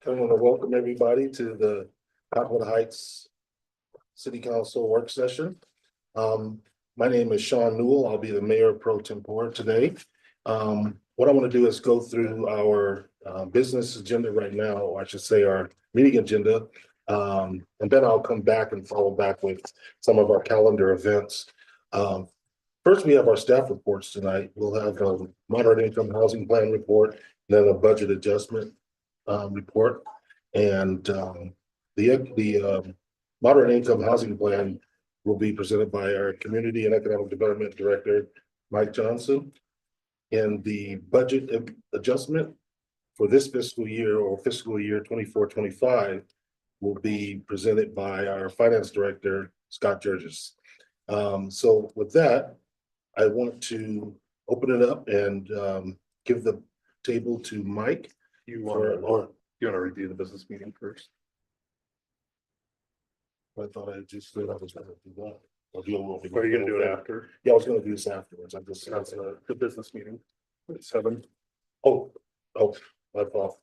I want to welcome everybody to the Cottonwood Heights City Council work session. My name is Sean Newell. I'll be the mayor pro tempore today. What I want to do is go through our business agenda right now, or I should say our meeting agenda. And then I'll come back and follow back with some of our calendar events. First, we have our staff reports tonight. We'll have a moderate income housing plan report, then a budget adjustment report. And the moderate income housing plan will be presented by our Community and Economic Development Director, Mike Johnson. And the budget adjustment for this fiscal year or fiscal year 24-25 will be presented by our Finance Director, Scott Georges. So with that, I want to open it up and give the table to Mike. You want to review the business meeting first? I thought I just said I was going to do that. Or are you going to do it after? Yeah, I was going to do this afterwards. I just That's the business meeting at 7. Oh, my fault.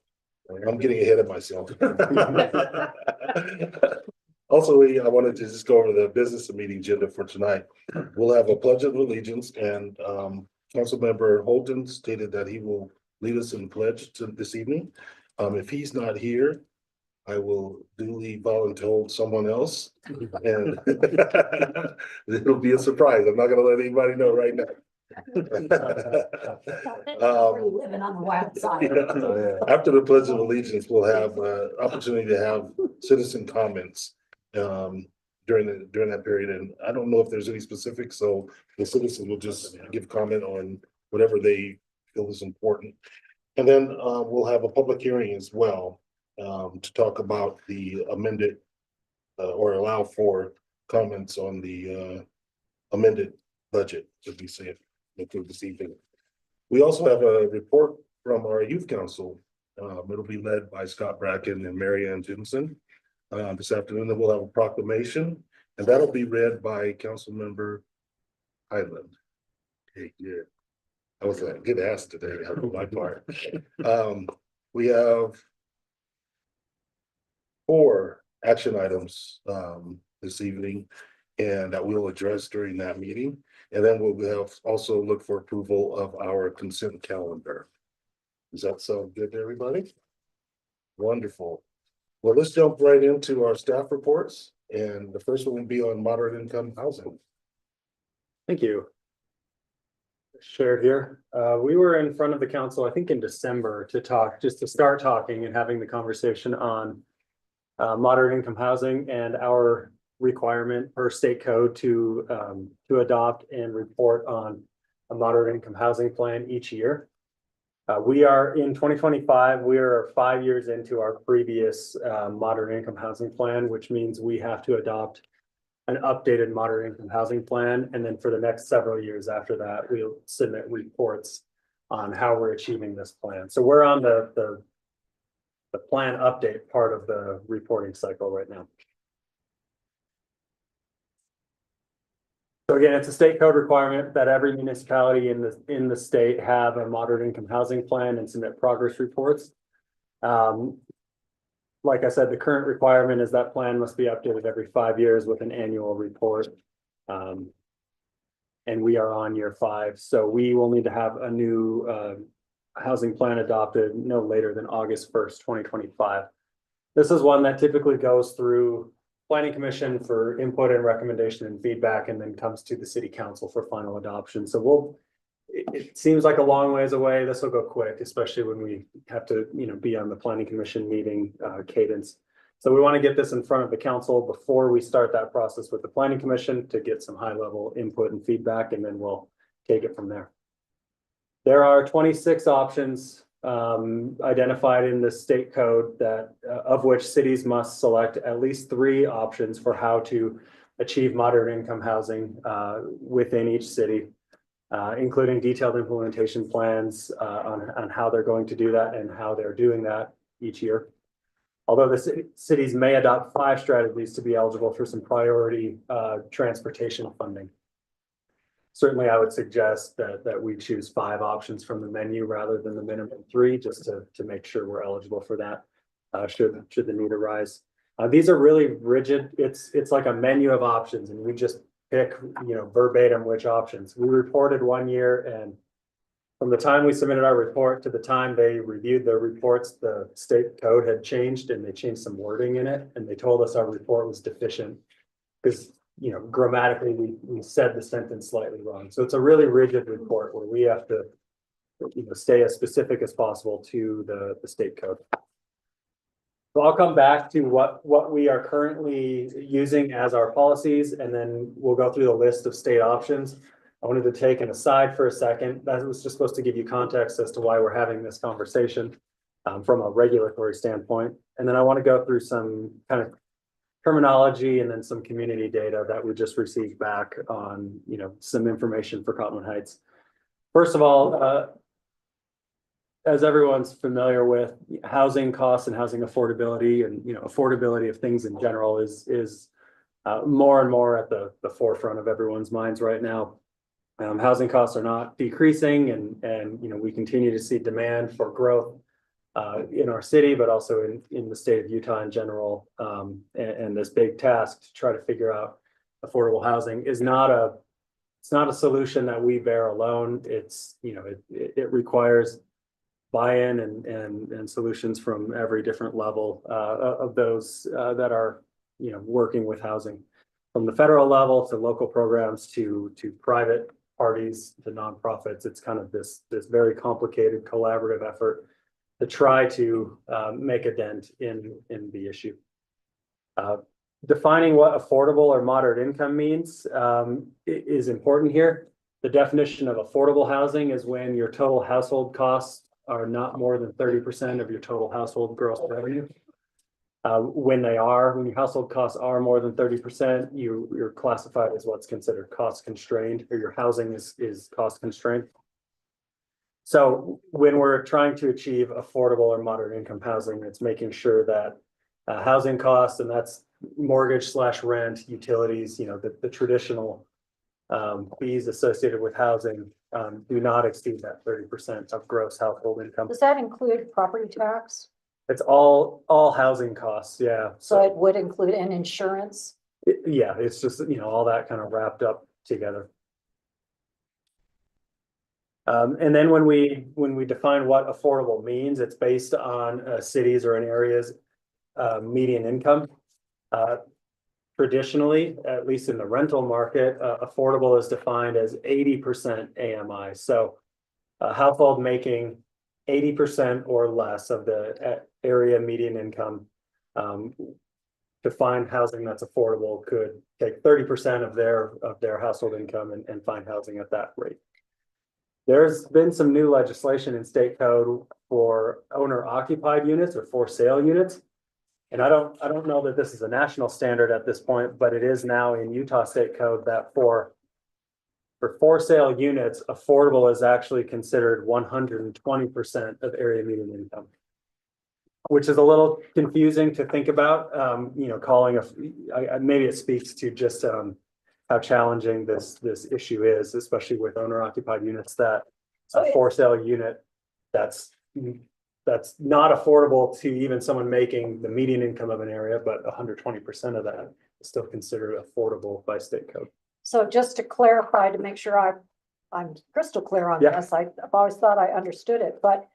I'm getting ahead of myself. Also, I wanted to just go over the business meeting agenda for tonight. We'll have a pledge of allegiance, and Councilmember Holton stated that he will lead us in pledge to this evening. If he's not here, I will duly volunteer someone else, and it'll be a surprise. I'm not going to let anybody know right now. Living on the wild side. After the pledge of allegiance, we'll have opportunity to have citizen comments during that period. And I don't know if there's any specifics, so the citizens will just give comment on whatever they feel is important. And then we'll have a public hearing as well to talk about the amended or allow for comments on the amended budget, as we say it this evening. We also have a report from our youth council. It'll be led by Scott Bracken and Mary Ann Jensen. This afternoon, then we'll have a proclamation, and that'll be read by Councilmember Highland. Okay, good. That was a good ask today on my part. We have 4 action items this evening, and that we'll address during that meeting. And then we'll have also look for approval of our consent calendar. Does that sound good to everybody? Wonderful. Well, let's jump right into our staff reports. And the first one will be on moderate income housing. Thank you. Shared here. We were in front of the council, I think in December, to start talking and having the conversation on moderate income housing and our requirement per state code to adopt and report on a moderate income housing plan each year. We are in 2025, we are 5 years into our previous moderate income housing plan, which means we have to adopt an updated moderate income housing plan. And then for the next several years after that, we'll submit reports on how we're achieving this plan. So we're on the plan update part of the reporting cycle right now. So again, it's a state code requirement that every municipality in the state have a moderate income housing plan and submit progress reports. Like I said, the current requirement is that plan must be updated every 5 years with an annual report. And we are on year 5, so we will need to have a new housing plan adopted no later than August 1st, 2025. This is one that typically goes through Planning Commission for input and recommendation and feedback, and then comes to the City Council for final adoption. So it seems like a long ways away. This will go quick, especially when we have to, be on the Planning Commission meeting cadence. So we want to get this in front of the council before we start that process with the Planning Commission to get some high level input and feedback, and then we'll take it from there. There are 26 options identified in the state code that of which cities must select at least 3 options for how to achieve moderate income housing within each city, including detailed implementation plans on how they're going to do that and how they're doing that each year. Although the cities may adopt 5 strategies to be eligible for some priority transportation funding. Certainly, I would suggest that we choose 5 options from the menu rather than the minimum 3, just to make sure we're eligible for that. should the need arise. These are really rigid. It's like a menu of options and we just pick, verbatim which options. We reported 1 year and from the time we submitted our report to the time they reviewed the reports, the state code had changed and they changed some wording in it. And they told us our report was deficient because, grammatically, we said the sentence slightly wrong. So it's a really rigid report where we have to, stay as specific as possible to the state code. So I'll come back to what we are currently using as our policies, and then we'll go through the list of state options. I wanted to take an aside for a second. That was just supposed to give you context as to why we're having this conversation from a regulatory standpoint. And then I want to go through some kind of terminology and then some community data that we just received back on, some information for Cottonwood Heights. First of all, as everyone's familiar with, housing costs and housing affordability and, affordability of things in general is more and more at the forefront of everyone's minds right now. Housing costs are not decreasing and we continue to see demand for growth in our city, but also in the state of Utah in general. And this big task to try to figure out affordable housing is it's not a solution that we bear alone. It's, it requires buy-in and solutions from every different level of those that are, working with housing, from the federal level to local programs to private parties to nonprofits. It's kind of this very complicated collaborative effort to try to make a dent in the issue. Defining what affordable or moderate income means is important here. The definition of affordable housing is when your total household costs are not more than 30% of your total household gross revenue. When your household costs are more than 30%, you're classified as what's considered cost constrained, or your housing is cost constrained. So when we're trying to achieve affordable or moderate income housing, it's making sure that housing costs, and that's mortgage/rent, utilities, the traditional fees associated with housing do not exceed that 30% of gross household income. Does that include property tax? It's all housing costs, yeah. So it would include an insurance? Yeah, it's just, all that kind of wrapped up together. And then when we define what affordable means, it's based on cities or an area's median income. Traditionally, at least in the rental market, affordable is defined as 80% AMI. So a household making 80% or less of the area median income to find housing that's affordable could take 30% of their household income and find housing at that rate. There's been some new legislation in state code for owner occupied units or for sale units. And I don't know that this is a national standard at this point, but it is now in Utah state code that for sale units, affordable is actually considered 120% of area median income, which is a little confusing to think about. Calling maybe it speaks to just how challenging this issue is, especially with owner occupied units, that a for sale unit that's not affordable to even someone making the median income of an area, but 120% of that is still considered affordable by state code. So just to clarify, to make sure I'm crystal clear on this, I've always thought I understood it, but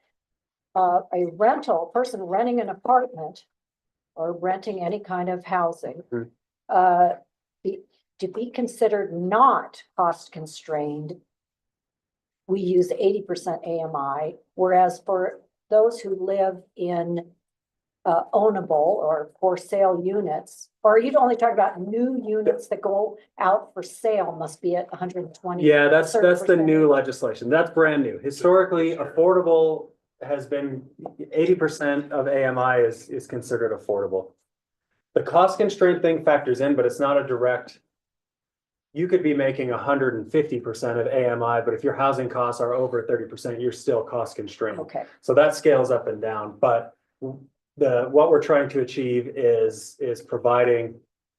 a person renting an apartment or renting any kind of housing, to be considered not cost constrained, we use 80% AMI, whereas for those who live in ownable or for sale units, or you'd only talk about new units that go out for sale must be at 120. Yeah, that's the new legislation. That's brand new. Historically, affordable has been 80% of AMI is considered affordable. The cost constraint thing factors in, but it's not a direct. You could be making 150% of AMI, but if your housing costs are over 30%, you're still cost constrained. Okay. So that scales up and down. But what we're trying to achieve is providing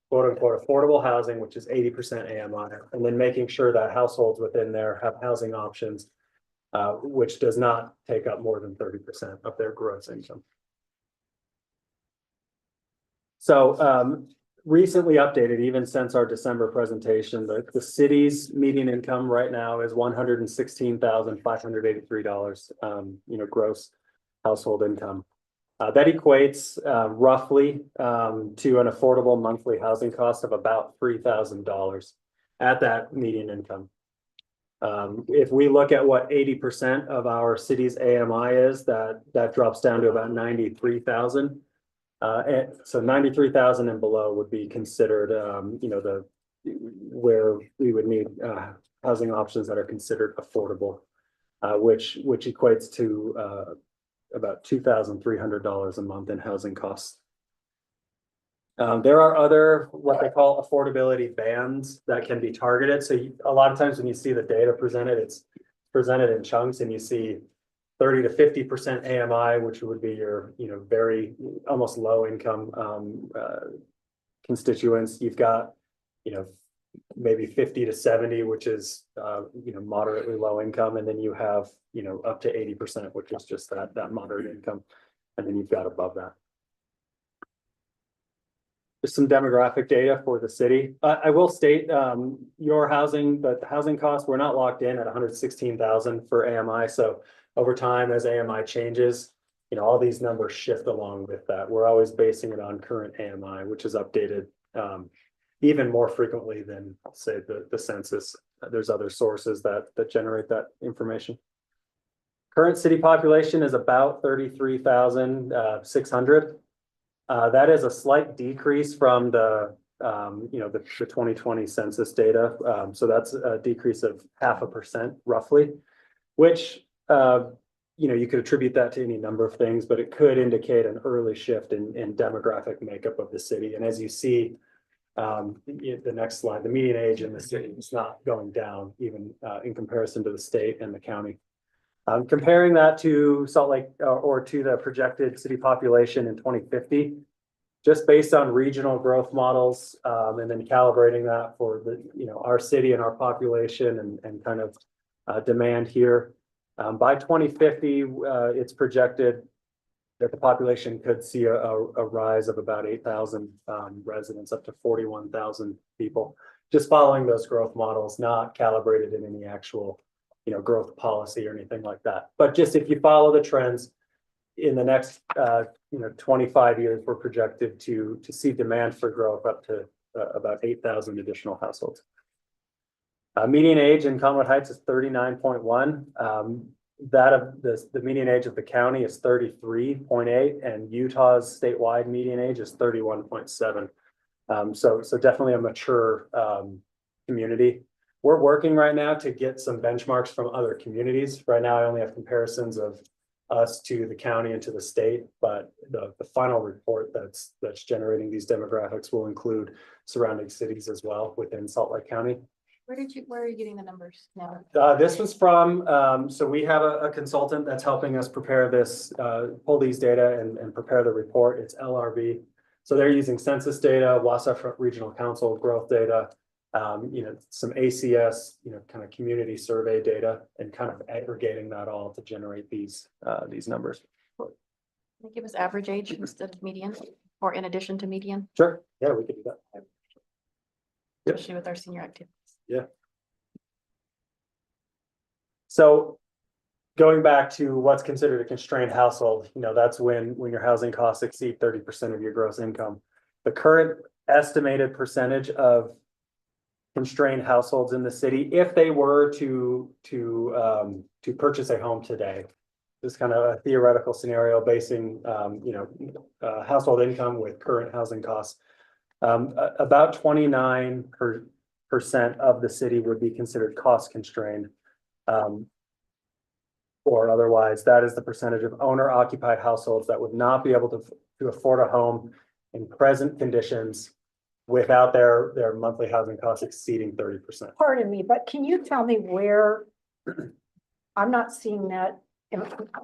quote unquote affordable housing, which is 80% AMI, and then making sure that households within there have housing options, which does not take up more than 30% of their gross income. So recently updated, even since our December presentation, the city's median income right now is $116,583, gross household income. That equates roughly to an affordable monthly housing cost of about $3,000 at that median income. If we look at what 80% of our city's AMI is, that drops down to about 93,000. And so 93,000 and below would be considered, where we would need housing options that are considered affordable, which equates to about $2,300 a month in housing costs. There are other, what they call affordability bands that can be targeted. So a lot of times when you see the data presented, it's presented in chunks, and you see 30 to 50% AMI, which would be your, very almost low income constituents. You've got, maybe 50 to 70, which is, moderately low income. And then you have, up to 80%, which is just that moderate income. And then you've got above that. Just some demographic data for the city. I will state, your housing, but the housing costs, we're not locked in at 116,000 for AMI. So over time, as AMI changes, all these numbers shift along with that. We're always basing it on current AMI, which is updated even more frequently than, say, the census. There's other sources that generate that information. Current city population is about 33,600. That is a slight decrease from the 2020 census data. So that's a decrease of 0.5% roughly, which you could attribute that to any number of things, but it could indicate an early shift in demographic makeup of the city. And as you see, the next slide, the median age in the city is not going down even in comparison to the state and the county. Comparing that to Salt Lake or to the projected city population in 2050, just based on regional growth models, and then calibrating that for the our city and our population and kind of demand here. By 2050, it's projected that the population could see a rise of about 8,000 residents, up to 41,000 people, just following those growth models, not calibrated in any actual growth policy or anything like that. But just if you follow the trends in the next 25 years, we're projected to see demand for growth up to about 8,000 additional households. Median age in Conwood Heights is 39.1. That of the median age of the county is 33.8, and Utah's statewide median age is 31.7. So definitely a mature community. We're working right now to get some benchmarks from other communities. Right now, I only have comparisons of us to the county and to the state, but the final report that's generating these demographics will include surrounding cities as well within Salt Lake County. Where are you getting the numbers now? This was from, so we have a consultant that's helping us prepare this, pull these data and prepare the report. It's LRB. So they're using census data, Wasatch Regional Council growth data, some ACS, kind of community survey data, and kind of aggregating that all to generate these numbers. Can you give us average age instead of median, or in addition to median, Sure. Yeah, we could do that. Yep. especially with our senior activities? Yeah. So going back to what's considered a constrained household, that's when your housing costs exceed 30% of your gross income. The current estimated percentage of constrained households in the city, if they were to purchase a home today, this is kind of a theoretical scenario basing household income with current housing costs. About 29% of the city would be considered cost constrained. Or otherwise, that is the percentage of owner occupied households that would not be able to afford a home in present conditions without their monthly housing costs exceeding 30%. Pardon me, but can you tell me where? I'm not seeing that. Am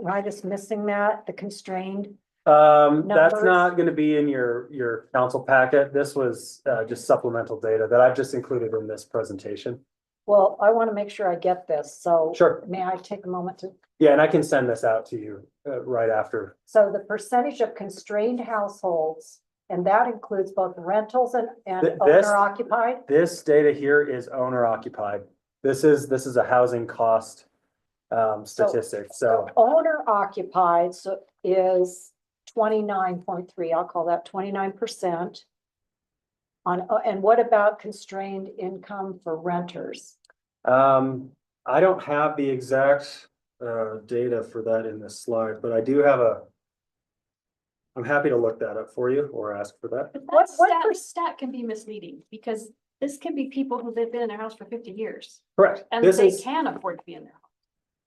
I just missing that, the constrained? That's Numbers? not going to be in your council packet. This was just supplemental data that I've just included in this presentation. Well, I want to make sure I get this, so. Sure. May I take a moment to? Yeah, and I can send this out to you right after. So the percentage of constrained households And that includes both rentals and This- owner occupied? This data here is owner occupied. This is a housing cost statistic, so Owner occupied, so is 29.3, I'll call that 29%. And what about constrained income for renters? I don't have the exact data for that in this slide, but I do have I'm happy to look that up for you or ask for that. But What- that what stat, per- stat can be misleading because this can be people who've been in their house for 50 years. Correct. And This they is, can afford to be in their house.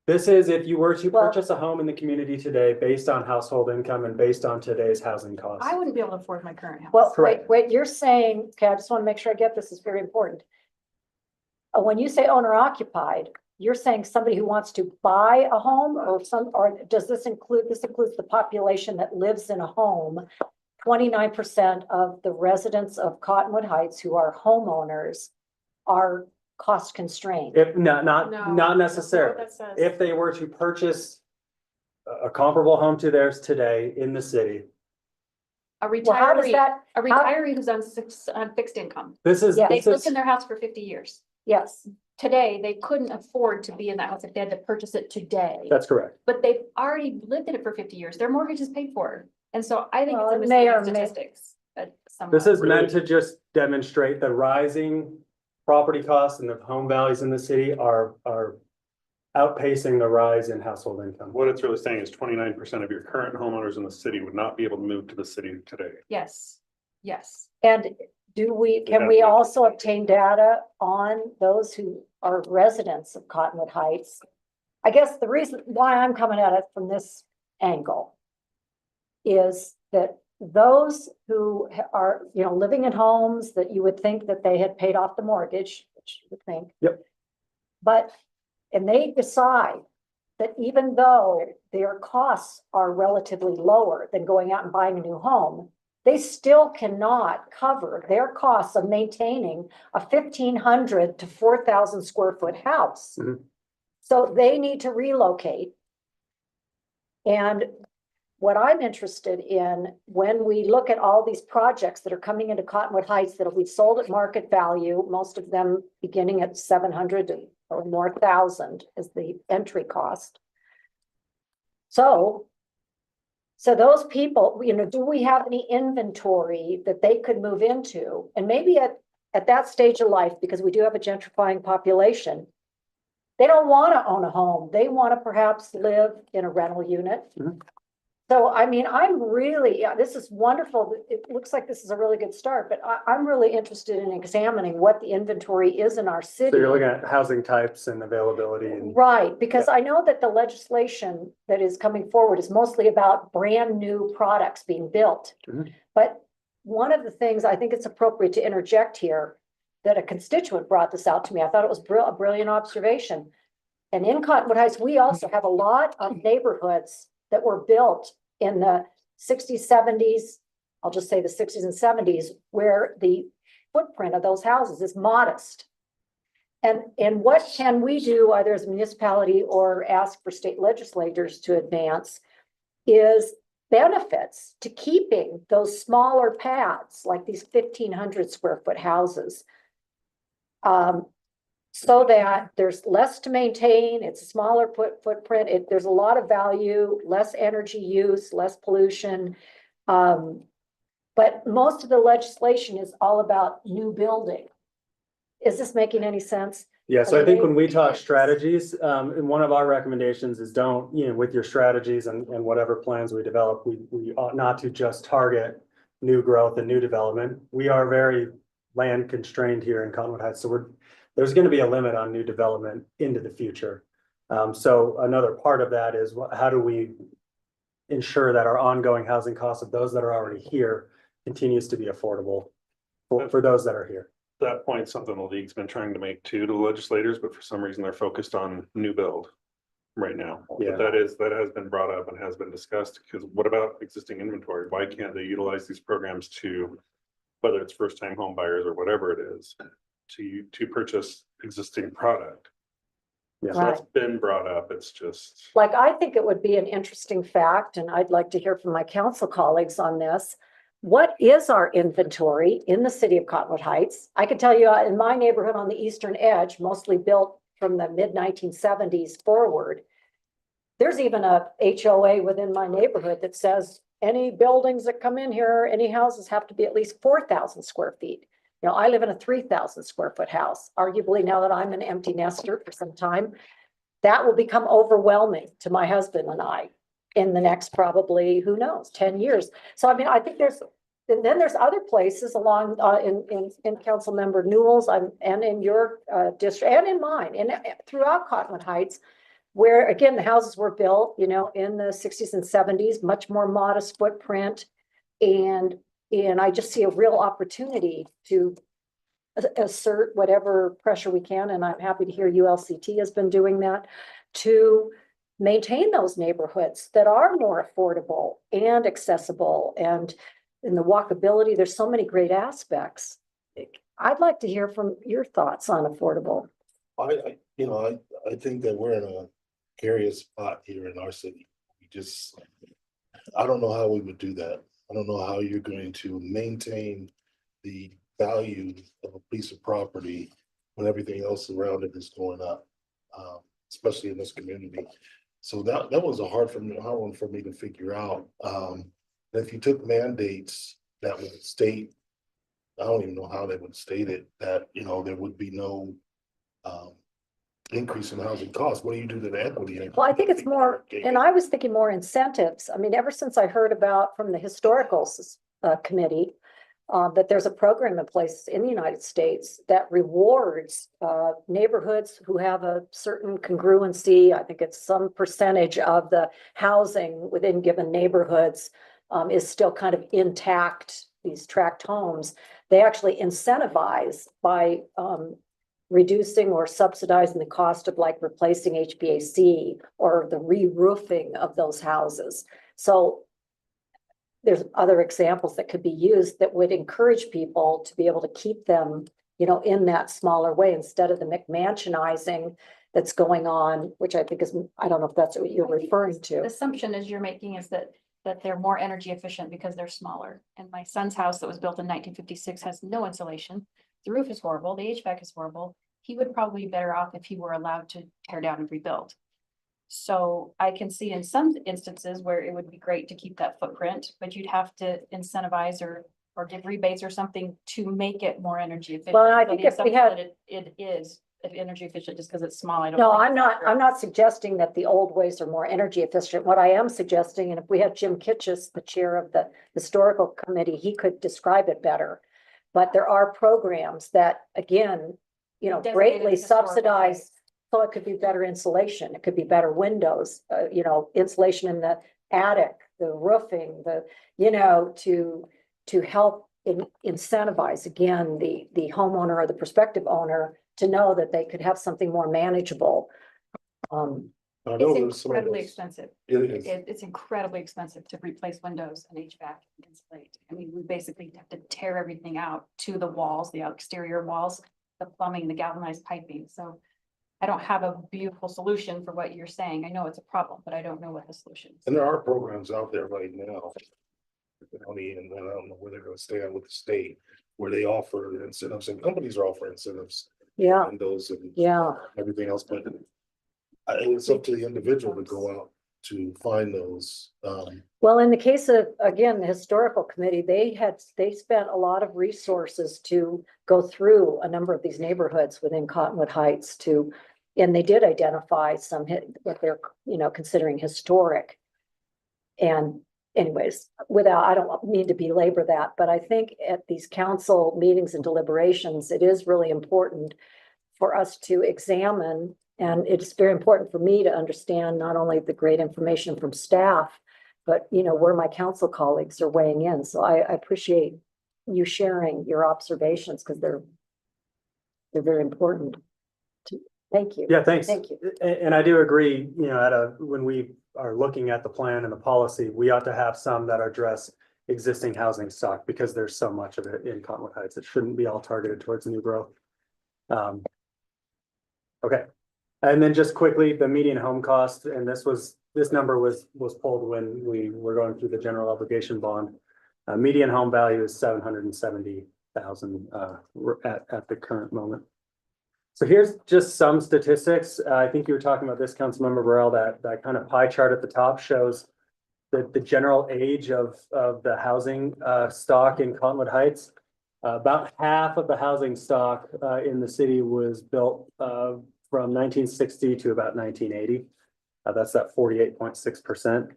this is if you were to Well- purchase a home in the community today based on household income and based on today's housing costs. I wouldn't be able to afford my current house. Well, wait, Correct. wait, you're saying, okay, I just want to make sure I get this, is very important. When you say owner occupied, you're saying somebody who wants to buy a home or does this includes the population that lives in a home? 29% of the residents of Cottonwood Heights who are homeowners are cost constrained. If, not No, not that's necessarily. what that says. If they were to purchase a comparable home to theirs today in the city, A Well, how does retiree, that, a retiree who's on fixed income. this is, Yeah. They've this lived is, in their house for 50 years. yes, Today, they couldn't afford to be in that house if they had to purchase it today. that's correct. But they've already lived in it for 50 years. Their mortgage is paid for. And so I think Well, it's a it may or misleading may- statistics. This is Really? meant to just demonstrate the rising property costs and the home values in the city are outpacing the rise in household income. What it's really saying is 29% of your current homeowners in the city would not be able to move to the city today. Yes, yes. and can we also obtain data on those who are residents of Cottonwood Heights? I guess the reason why I'm coming at it from this angle is that those who are, living in homes that you would think that they had paid off the mortgage, which you would think. Yep. And they decide that even though their costs are relatively lower than going out and buying a new home, they still cannot cover their costs of maintaining a 1,500 to 4,000 square foot house. Mhm. So they need to relocate. And what I'm interested in, when we look at all these projects that are coming into Cottonwood Heights that will be sold at market value, most of them beginning at 700 or more thousand is the entry cost. So those people, do we have any inventory that they could move into? And maybe at that stage of life, because we do have a gentrifying population, they don't want to own a home. They want to perhaps live in a rental unit. Mhm. So, I mean, this is wonderful. It looks like this is a really good start, but I'm really interested in examining what the inventory is in our city. So you're looking at housing types and availability and. Right, because I know that the legislation that is coming forward is mostly about brand new products being built. Mhm. But one of the things I think it's appropriate to interject here, that a constituent brought this out to me. I thought it was a brilliant observation. And in Cottonwood Heights, we also have a lot of neighborhoods that were built in the 60s, 70s, I'll just say the 60s and 70s, where the footprint of those houses is modest. And what can we do, either as a municipality or ask for state legislators to advance, is benefits to keeping those smaller pads, like these 1,500 square foot houses. So that there's less to maintain, it's a smaller footprint, there's a lot of value, less energy use, less pollution. But most of the legislation is all about new building. Is this making any sense? Yeah, so I think when we talk Yes. strategies, and one of our recommendations is don't, with your strategies and whatever plans we develop, we ought not to just target new growth and new development. We are very land constrained here in Cottonwood Heights, so there's going to be a limit on new development into the future. So another part of that is how do we ensure that our ongoing housing costs of those that are already here continues to be affordable for those that are here. That point, something the league's been trying to make too to legislators, but for some reason they're focused on new build right now. Yeah. But that has been brought up and has been discussed, because what about existing inventory? Why can't they utilize these programs to, whether it's first time home buyers or whatever it is, to purchase existing product? Yeah. So that's been brought up. It's just, Like, I think it would be an interesting fact, and I'd like to hear from my council colleagues on this. what is our inventory in the city of Cottonwood Heights? I can tell you in my neighborhood on the eastern edge, mostly built from the mid-1970s forward, there's even a HOA within my neighborhood that says any buildings that come in here, any houses have to be at least 4,000 square feet. You know, I live in a 3,000 square foot house. Arguably, now that I'm an empty nester for some time, that will become overwhelming to my husband and I in the next probably, who knows, 10 years. So I mean, I think and then there's other places along, in Councilmember Newell's, and in your, district, and in mine, and throughout Cottonwood Heights, where again, the houses were built, you know, in the 60s and 70s, much more modest footprint. And I just see a real opportunity to assert whatever pressure we can, and I'm happy to hear ULCT has been doing that, to maintain those neighborhoods that are more affordable and accessible, and in the walkability, there's so many great aspects. I'd like to hear from your thoughts on affordable. I think that we're in a precarious spot here in our city. I don't know how we would do that. I don't know how you're going to maintain the value of a piece of property when everything else around it is going up, especially in this community. So that was a hard one for me to figure out. If you took mandates that would state, I don't even know how they would state it, that, you know, there would be no increase in housing costs. What do you do to the equity? Well, I think it's more, and I was thinking more incentives. I mean, ever since I heard about from the historical committee, that there's a program in place in the United States that rewards neighborhoods who have a certain congruency. I think it's some percentage of the housing within given neighborhoods is still kind of intact, these tract homes. They actually incentivize by reducing or subsidizing the cost of like replacing HVAC or the re-roofing of those houses. So there's other examples that could be used that would encourage people to be able to keep them, you know, in that smaller way instead of the McMansionizing that's going on, which I think is, I don't know if that's what you're referring The to. assumption is you're making is that they're more energy efficient because they're smaller. And my son's house that was built in 1956 has no insulation. The roof is horrible. The HVAC is horrible. He would probably be better off if he were allowed to tear down and rebuild. So I can see in some instances where it would be great to keep that footprint, but you'd have to incentivize or give rebates or something to make it more energy efficient. Well, I So think the if we assumption had, that it is energy efficient just because it's small. I don't. no, think I'm it's not, accurate. I'm not suggesting that the old ways are more energy efficient. What I am suggesting, and if we had Jim Kitchis, the chair of the historical committee, he could describe it better. But there are programs that, again, you know, Designated greatly historical subsidize. sites. So it could be better insulation, it could be better windows, you know, insulation in the attic, the roofing, you know, to help incentivize again, the homeowner or the prospective owner to know that they could have something more manageable. I know It's there's some of incredibly those- expensive. It is. It's incredibly expensive to replace windows and HVAC and insulate. I mean, we basically have to tear everything out to the walls, the exterior walls, the plumbing, the galvanized piping. So I don't have a beautiful solution for what you're saying. I know it's a problem, but I don't know what the solution is. And there are programs out there right now. County, and I don't know where they're gonna stay on with the state, where they offer incentives, and companies are offering incentives. Yeah, And those and yeah. everything else, but it's up to the individual to go out to find those. Well, in the case of, again, the historical committee, they spent a lot of resources to go through a number of these neighborhoods within Cottonwood Heights and they did identify some what they're, you know, considering historic. And anyways, I don't mean to belabor that, but I think at these council meetings and deliberations, it is really important for us to examine, and it's very important for me to understand not only the great information from staff, but, you know, where my council colleagues are weighing in. So I appreciate you sharing your observations because they're very important. Thank you. Yeah, thanks. Thank you. And I do agree, you know, when we are looking at the plan and the policy, we ought to have some that address existing housing stock because there's so much of it in Cottonwood Heights. It shouldn't be all targeted towards new growth. Okay. And then just quickly, the median home cost, and this number was pulled when we were going through the general obligation bond. Median home value is 770,000 at the current moment. So here's just some statistics. I think you were talking about this, Councilmember Burrell, that kind of pie chart at the top shows the general age of the housing stock in Cottonwood Heights. About half of the housing stock in the city was built from 1960 to about 1980. That's that 48.6%.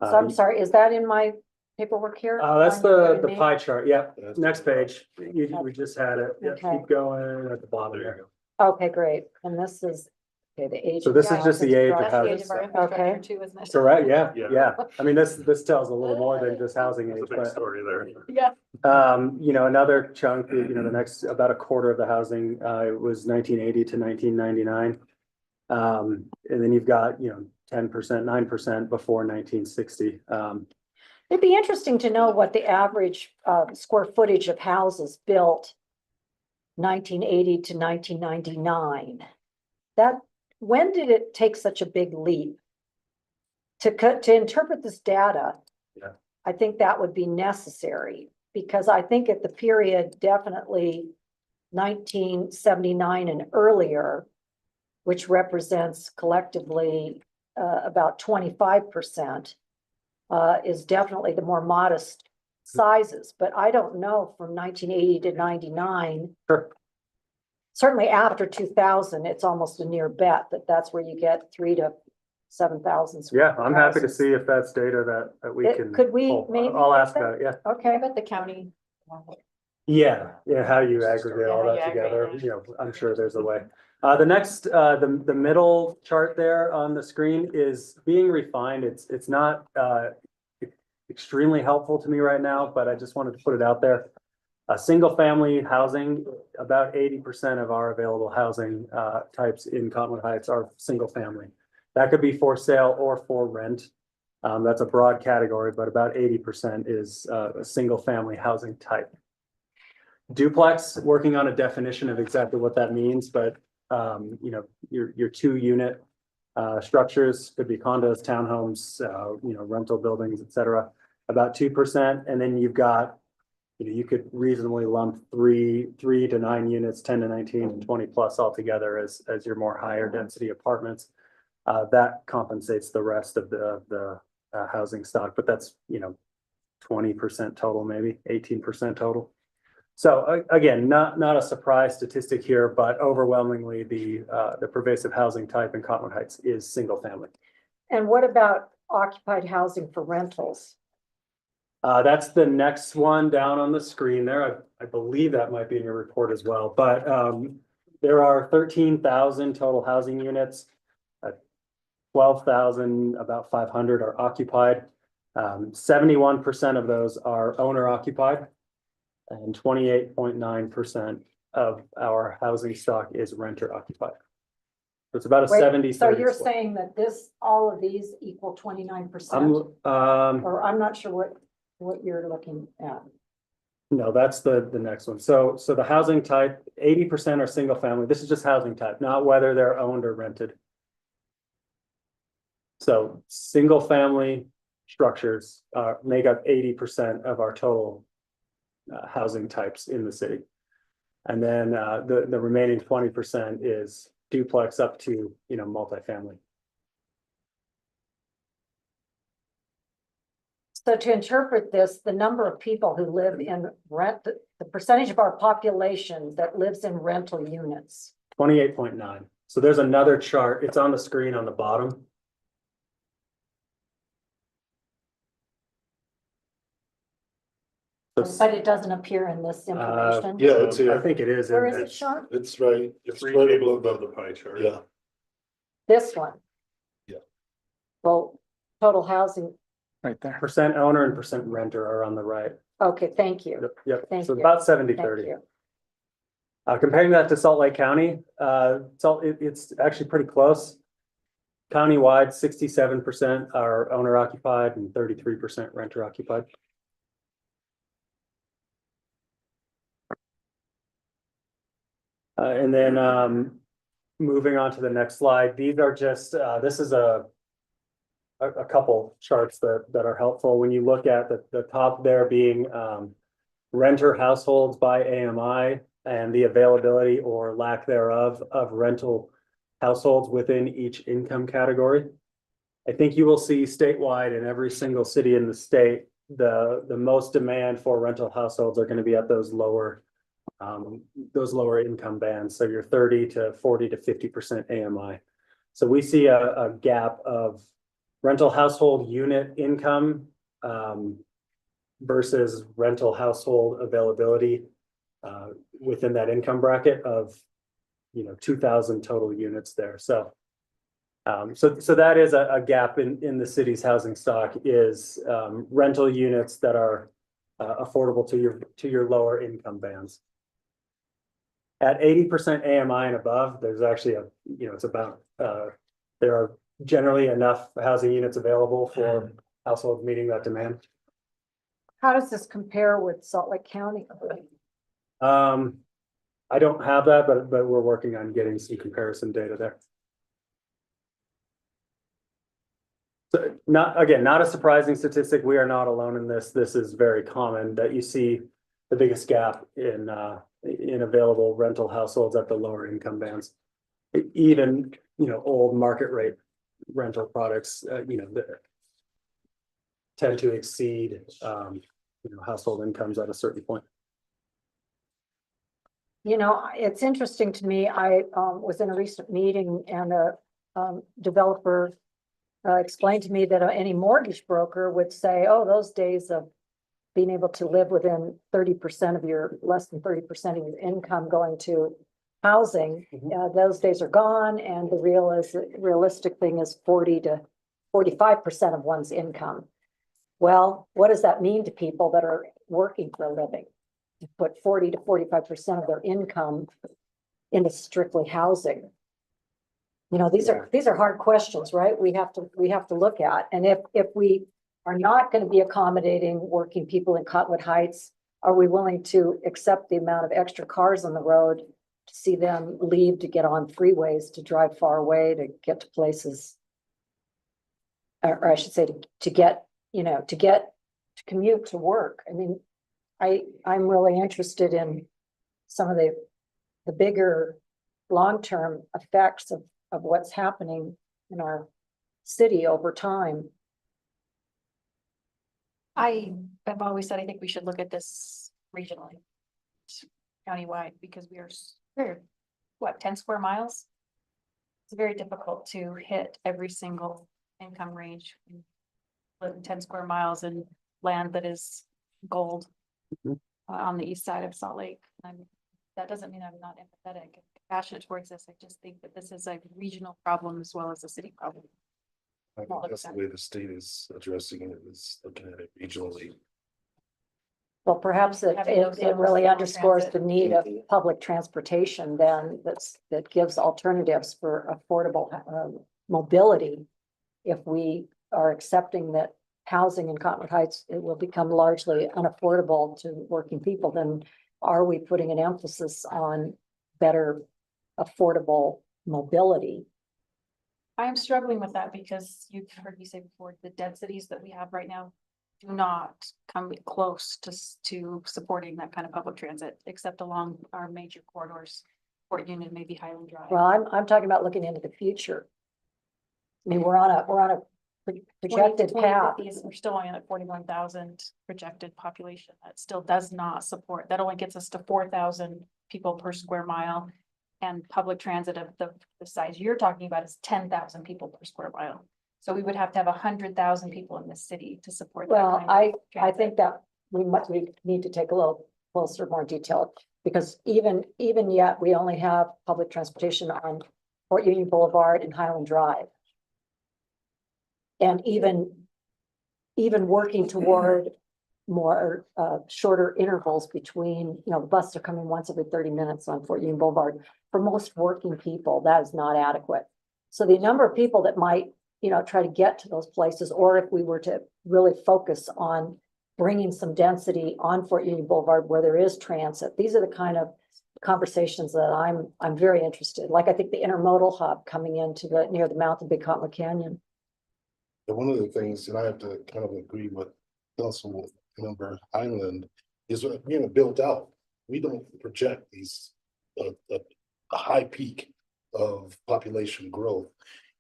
So I'm sorry, is that in my paperwork here? That's On your the resume? pie chart. Yep. That's- Next page. We just had it. Yep, Okay. keep going at the bottom There you there. go. Okay, great. And this is, okay, the age. So this of is just the age of That's the age housing. of our stock. infrastructure too, isn't it? Correct, yeah, Yeah. yeah. I mean, this tells a little more than just housing There's a age, big but story there. Yeah. another chunk, the next, about a quarter of the housing, was 1980 to 1999. And then you've got, 10%, 9% before 1960. It'd be interesting to know what the average square footage of houses built 1980 to 1999. When did it take such a big leap? To interpret this data. Yeah. I think that would be necessary, because I think at the period definitely 1979 and earlier, which represents collectively about 25%, is definitely the more modest sizes, but I don't know from 1980 to 99. Sure. Certainly after 2000, it's almost a near bet that that's where you get 3,000 to 7,000. Yeah, I'm happy to see if that's data that we can. Could we pull. maybe I'll get ask that? about it, yeah. Okay, I bet the county. Yeah, how you aggregate all Yeah, that how you together, aggregate I'm sure there's a way. The next, the middle chart there on the screen is being refined. It's not extremely helpful to me right now, but I just wanted to put it out there. Single family housing, about 80% of our available housing types in Cottonwood Heights are single family. That could be for sale or for rent. That's a broad category, but about 80% is a single family housing type. Duplex, working on a definition of exactly what that means, but your 2-unit structures could be condos, townhomes, rental buildings, et cetera, about 2%. And then you've got, you could reasonably lump 3 to 9 units, 10 to 19, and 20 plus altogether as your more higher density apartments. That compensates the rest of the housing stock, but that's 20% total, maybe 18% total. So again, not a surprise statistic here, but overwhelmingly the pervasive housing type in Cottonwood Heights is single family. and what about occupied housing for rentals? That's the next one down on the screen there. I believe that might be in your report as well, but there are 13,000 total housing units. 12,000, about 500 are occupied. 71% of those are owner occupied. And 28.9% of our housing stock is renter occupied. So it's about a Wait, 70. So you're saying that all of these equal 29%? Or I'm not sure what you're looking at. No, that's the next one. So the housing type, 80% are single family. This is just housing type, not whether they're owned or rented. So single family structures make up 80% of our total housing types in the city. And then the remaining 20% is duplex up to, multifamily. So to interpret this, the number of people who live in the percentage of our population that lives in rental units. 28.9. So there's another chart. It's on the screen on the bottom. But it doesn't appear in this information. Yeah, it's I here. think it is. Where is it, Sean? It's right. It's 3 right tables above above the pie chart. Yeah, This one? Yeah. Well, total housing, Right there. Percent owner and percent renter are on the right. okay, thank you. Yep. Thank So you. about 70, Thank 30. you. Comparing that to Salt Lake County, it's actually pretty close. Countywide, 67% are owner occupied and 33% renter occupied. And then moving on to the next slide, these are just, this is a a couple charts that are helpful. When you look at the top there being renter households by AMI and the availability or lack thereof of rental households within each income category. I think you will see statewide in every single city in the state, the most demand for rental households are going to be at those lower income bands. So your 30 to 40 to 50% AMI. So we see a gap of rental household unit income versus rental household availability within that income bracket of 2,000 total units there. So that is a gap in the city's housing stock is rental units that are affordable to your lower income bands. At 80% AMI and above, there's actually it's about there are generally enough housing units available for households meeting that demand. How does this compare with Salt Lake County? I don't have that, but we're working on getting some comparison data there. So not a surprising statistic. We are not alone in this. This is very common that you see the biggest gap in available rental households at the lower income bands. Even old market rate rental products that tend to exceed household incomes at a certain point. It's interesting to me. I was in a recent meeting and a developer explained to me that any mortgage broker would say, oh, those days of being able to live within 30% of your less than 30% of your income going to housing, those days are gone. And the realistic thing is 40 to 45% of one's income. Well, what does that mean to people that are working for a living? To put 40 to 45% of their income into strictly housing. These are hard questions, right? We have to look at. And if we are not going to be accommodating working people in Cottonwood Heights, are we willing to accept the amount of extra cars on the road to see them leave to get on freeways, to drive far away, to get to places, or I should say to commute to work? I mean, I'm really interested in some of the bigger long-term effects of what's happening in our city over time. I have always said, I think we should look at this regionally, countywide, because we're what, 10 square miles? It's very difficult to hit every single income range. Live in 10 square miles in land that is gold on the east side of Salt Lake. That doesn't mean I'm not empathetic and compassionate towards this. I just think that this is a regional problem as well as a city problem. I think that's the way the state is addressing it, is looking at it regionally. Well, perhaps it really underscores the need of public transportation then that gives alternatives for affordable mobility. If we are accepting that housing in Cottonwood Heights, it will become largely unaffordable to working people, then are we putting an emphasis on better affordable mobility? I'm struggling with that because you've heard me say before, the densities that we have right now do not come close to supporting that kind of public transit, except along our major corridors, Fort Union, maybe Highland Drive. Well, I'm talking about looking into the future. I mean, we're on a projected path. We're still only at 41,000 projected population. That still does not support. That only gets us to 4,000 people per square mile. And public transit of the size you're talking about is 10,000 people per square mile. So we would have to have 100,000 people in this city to support that. Well, I think that we need to take a little closer, more detailed, because even yet we only have public transportation on Fort Union Boulevard and Highland Drive. And even working toward more shorter intervals between, the buses are coming once every 30 minutes on Fort Union Boulevard. For most working people, that is not adequate. So the number of people that might, try to get to those places, or if we were to really focus on bringing some density on Fort Union Boulevard where there is transit, these are the kind of conversations that I'm very interested in. Like I think the intermodal hub coming into near the mouth of Big Cottonwood Canyon. And one of the things, and I have to kind of agree with Councilmember Highland, is that being built out, we don't project these, a high peak of population growth.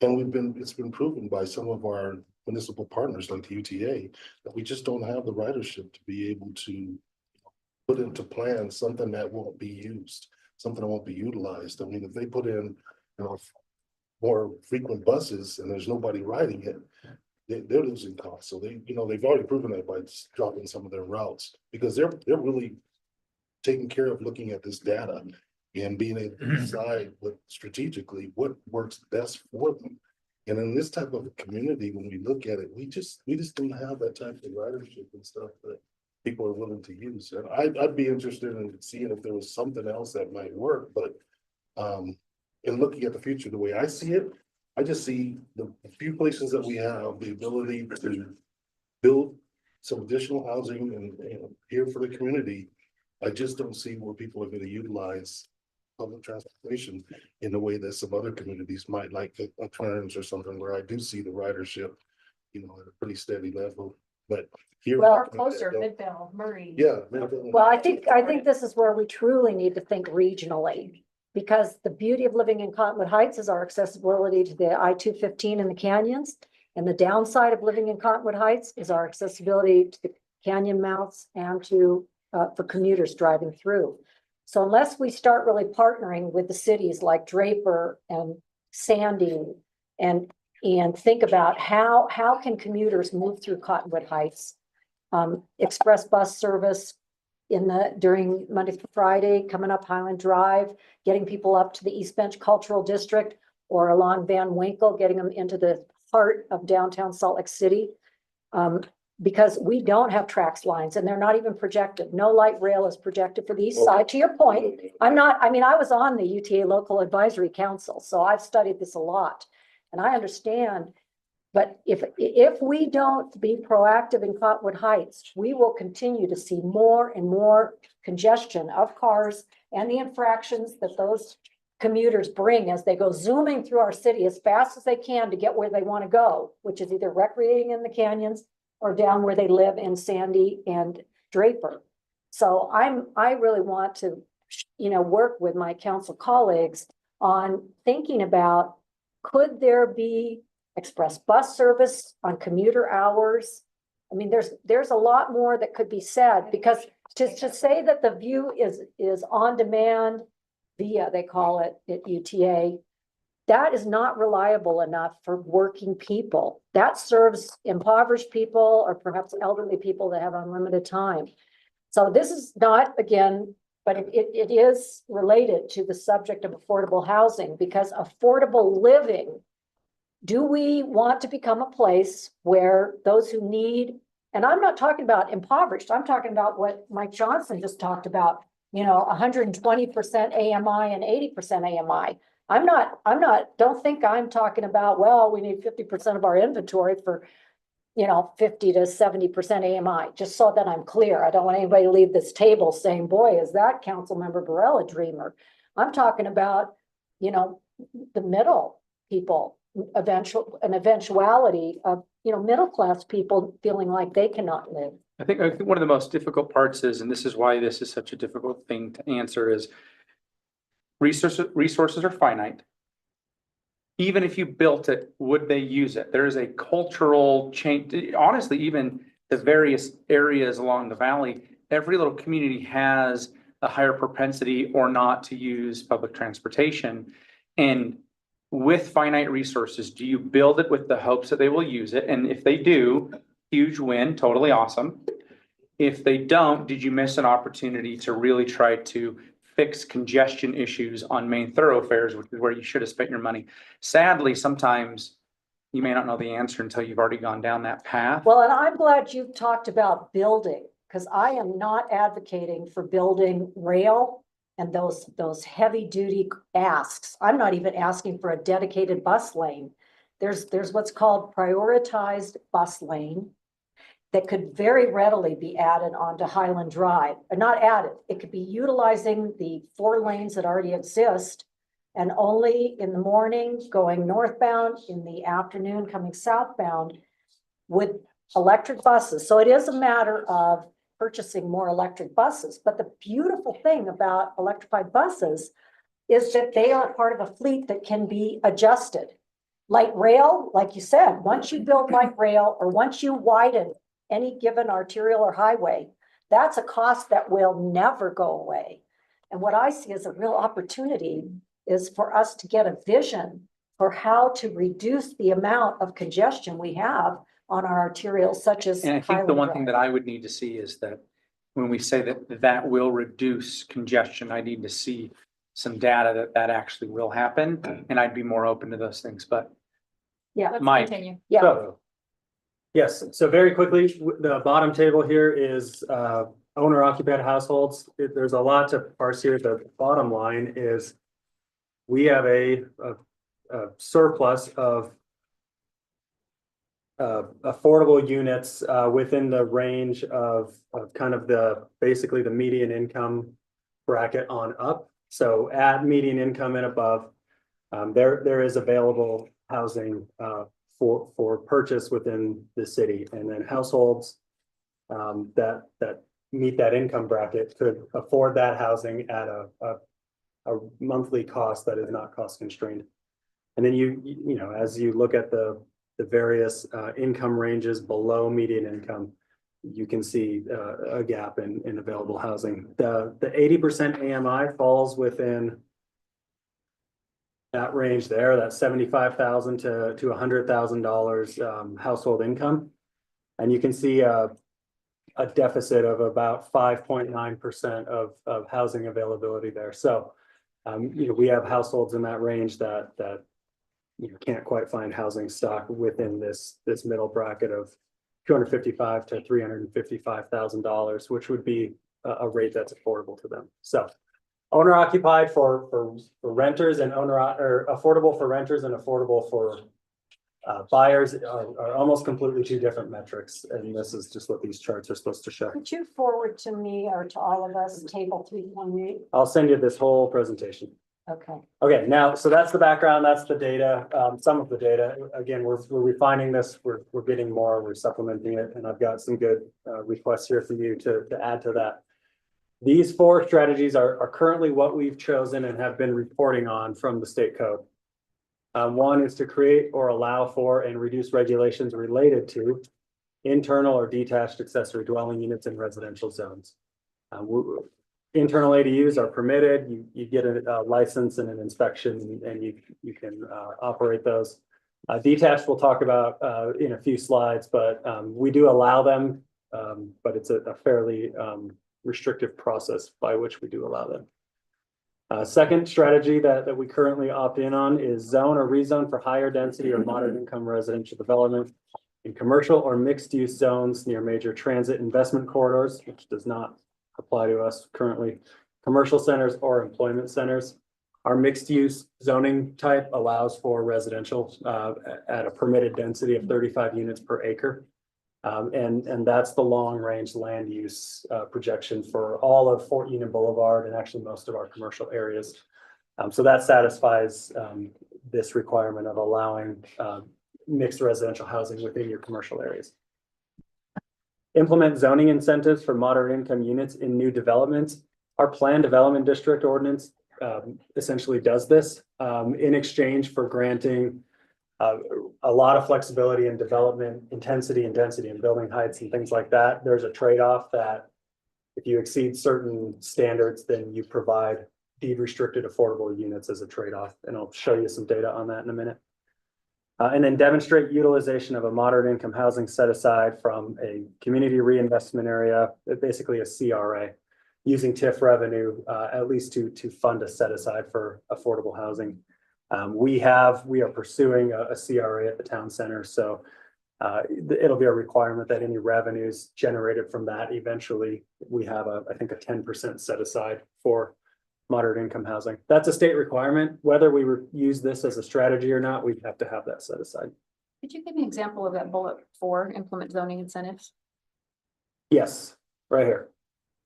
And it's been proven by some of our municipal partners like the UTA, that we just don't have the ridership to be able to put into plan something that won't be used, something that won't be utilized. I mean, if they put in, more frequent buses and there's nobody riding it, they're losing costs. So they've already proven that by just dropping some of their routes, because they're really taking care of looking at this data and being able to decide strategically what works best for them. And in this type of a community, when we look at it, we just don't have that type of ridership and stuff that people are willing to use. And I'd be interested in seeing if there was something else that might work, but in looking at the future, the way I see it, I just see the few places that we have the ability to build some additional housing and here for the community. I just don't see where people are going to utilize public transportation in the way that some other communities might, like a Clarence or something, where I do see the ridership, at a pretty steady level. But here, Well, Or closer, Midvale, Murray. yeah. Well, I think this is where we truly need to think regionally. Because the beauty of living in Cottonwood Heights is our accessibility to the I-215 and the canyons. And the downside of living in Cottonwood Heights is our accessibility to the canyon mouths and to for commuters driving through. So unless we start really partnering with the cities like Draper and Sandy and think about how can commuters move through Cottonwood Heights, express bus service during Monday through Friday, coming up Highland Drive, getting people up to the East Bench Cultural District or along Van Winkle, getting them into the heart of downtown Salt Lake City. Because we don't have TRAX lines and they're not even projected. No light rail is projected for the east side. To your point, I was on the UTA Local Advisory Council, so I've studied this a lot and I understand. But if we don't be proactive in Cottonwood Heights, we will continue to see more and more congestion of cars and the infractions that those commuters bring as they go zooming through our city as fast as they can to get where they want to go, which is either recreating in the canyons or down where they live in Sandy and Draper. So I really want to, work with my council colleagues on thinking about, could there be express bus service on commuter hours? I mean, there's a lot more that could be said, because to say that the view is on demand via, they call it at UTA, that is not reliable enough for working people. That serves impoverished people or perhaps elderly people that have unlimited time. So this is not, again, but it is related to the subject of affordable housing, because affordable living, do we want to become a place where those who need, and I'm not talking about impoverished, I'm talking about what Mike Johnson just talked about, 120% AMI and 80% AMI. Don't think I'm talking about, well, we need 50% of our inventory for, 50 to 70% AMI, just so that I'm clear. I don't want anybody to leave this table saying, boy, is that Councilmember Burrell a dreamer? I'm talking about, the middle people, an eventuality of, middle class people feeling like they cannot live. I think one of the most difficult parts is, and this is why this is such a difficult thing to answer, is resources are finite. Even if you built it, would they use it? There is a cultural change. Honestly, even the various areas along the valley, every little community has a higher propensity or not to use public transportation. And with finite resources, do you build it with the hopes that they will use it? And if they do, huge win, totally awesome. If they don't, did you miss an opportunity to really try to fix congestion issues on main thoroughfares, which is where you should have spent your money? Sadly, sometimes you may not know the answer until you've already gone down that path. Well, and I'm glad you talked about building, because I am not advocating for building rail and those heavy duty asks. I'm not even asking for a dedicated bus lane. There's what's called prioritized bus lane that could very readily be added onto Highland Drive, or not added. It could be utilizing the 4 lanes that already exist, and only in the morning going northbound, in the afternoon coming southbound. with electric buses. So it is a matter of purchasing more electric buses. But the beautiful thing about electrified buses is that they are part of a fleet that can be adjusted. Light rail, like you said, once you build light rail or once you widen any given arterial or highway, that's a cost that will never go away. And what I see as a real opportunity is for us to get a vision for how to reduce the amount of congestion we have on our arterials such as. And I think the Highland one thing Drive. that I would need to see is that when we say that that will reduce congestion, I need to see some data that that actually will happen, and I'd be more open to those things, but Yeah, Let's Mike. continue. yeah, So, yes, so very quickly, the bottom table here is owner occupied households. There's a lot to parse here. The bottom line is we have a surplus of affordable units within the range of kind of basically the median income bracket on up. So at median income and above, there is available housing for purchase within the city, and then households that meet that income bracket could afford that housing at a monthly cost that is not cost constrained. And then you know, as you look at the various income ranges below median income, you can see a gap in available housing. The 80% AMI falls within that range there, that $75,000 to $100,000 household income. And you can see a deficit of about 5.9% of housing availability there. So, you know, we have households in that range that you can't quite find housing stock within this middle bracket of $255,000 to $355,000, which would be a rate that's affordable to them. So owner occupied for renters and or affordable for renters and affordable for buyers are almost completely two different metrics. And this is just what these charts are supposed to show. could you forward to me or to all of us table 3.8? I'll send you this whole presentation. Okay, Okay, now, so that's the background, that's the data, some of the data. Again, we're refining this, we're getting more, we're supplementing it, and I've got some good requests here for you to add to that. These four strategies are currently what we've chosen and have been reporting on from the state code. One is to create or allow for and reduce regulations related to internal or detached accessory dwelling units in residential zones. Internal ADUs are permitted. You get a license and an inspection, and you can operate those. Detached we'll talk about in a few slides, but we do allow them, but it's a fairly restrictive process by which we do allow them. Second strategy that we currently opt in on is zone or rezone for higher density or moderate income residential development in commercial or mixed use zones near major transit investment corridors, which does not apply to us currently, commercial centers or employment centers. Our mixed use zoning type allows for residential at a permitted density of 35 units per acre. And that's the long range land use projection for all of Fort Union Boulevard and actually most of our commercial areas. So that satisfies this requirement of allowing mixed residential housing within your commercial areas. Implement zoning incentives for moderate income units in new developments. Our planned development district ordinance essentially does this in exchange for granting a lot of flexibility in development intensity and density and building heights and things like that. There's a trade-off that if you exceed certain standards, then you provide deed restricted affordable units as a trade-off. And I'll show you some data on that in a minute. And then demonstrate utilization of a moderate income housing set aside from a community reinvestment area, basically a CRA, using TIF revenue at least to fund a set aside for affordable housing. We are pursuing a CRA at the town center, so it'll be a requirement that any revenues generated from that eventually we have I think a 10% set aside for moderate income housing. That's a state requirement. Whether we use this as a strategy or not, we have to have that set aside. Could you give me an example of that bullet 4, implement zoning incentives? Yes, right here.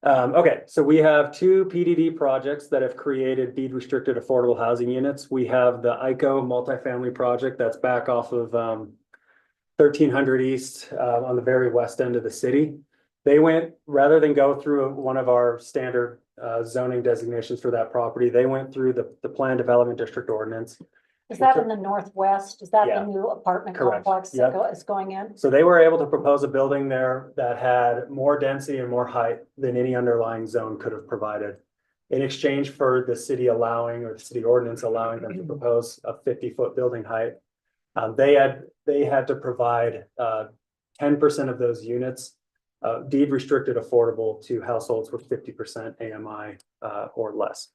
Okay, so we have 2 PDD projects that have created deed restricted affordable housing units. We have the ICO multifamily project that's back off of 1300 East, on the very west end of the city. They went, rather than go through one of our standard zoning designations for that property, they went through the Plan Development District Ordinance. Is that in the northwest? Is that Yeah. the new apartment Correct. complex Yep. that is going in? So they were able to propose a building there that had more density and more height than any underlying zone could have provided. In exchange for the city allowing, or the city ordinance allowing them to propose a 50-foot building height. They had to provide 10% of those units, deed restricted affordable to households with 50% AMI or less.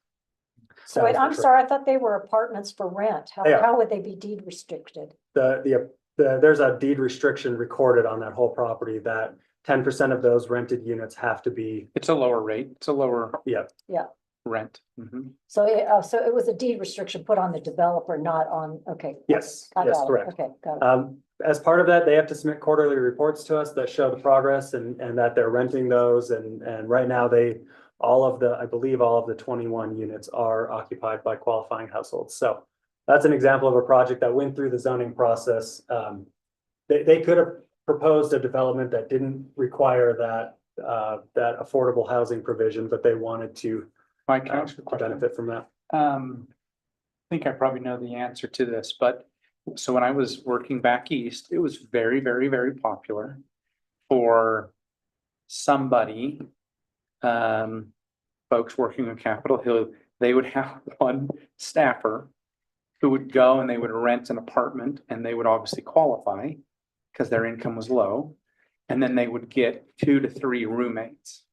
So wait, I'm sorry, I thought they were apartments for rent. How, They are. how would they be deed restricted? There's a deed restriction recorded on that whole property that 10% of those rented units have to be, It's a lower rate. It's a lower. Yeah. Yeah. Rent. Mhm. So, so it was a deed restriction put on the developer, not on, okay. yes, I yes, got it. correct. Okay, got it. As part of that, they have to submit quarterly reports to us that show the progress and that they're renting those. And right now I believe all of the 21 units are occupied by qualifying households. So that's an example of a project that went through the zoning process. They could have proposed a development that didn't require that affordable housing provision, but they wanted to Mike, can I ask you a to question? benefit from that. I think I probably know the answer to this, but so when I was working back east, it was very, very, very popular for somebody, folks working on Capitol Hill, they would have one staffer who would go and they would rent an apartment and they would obviously qualify because their income was low. And then they would get 2 to 3 roommates.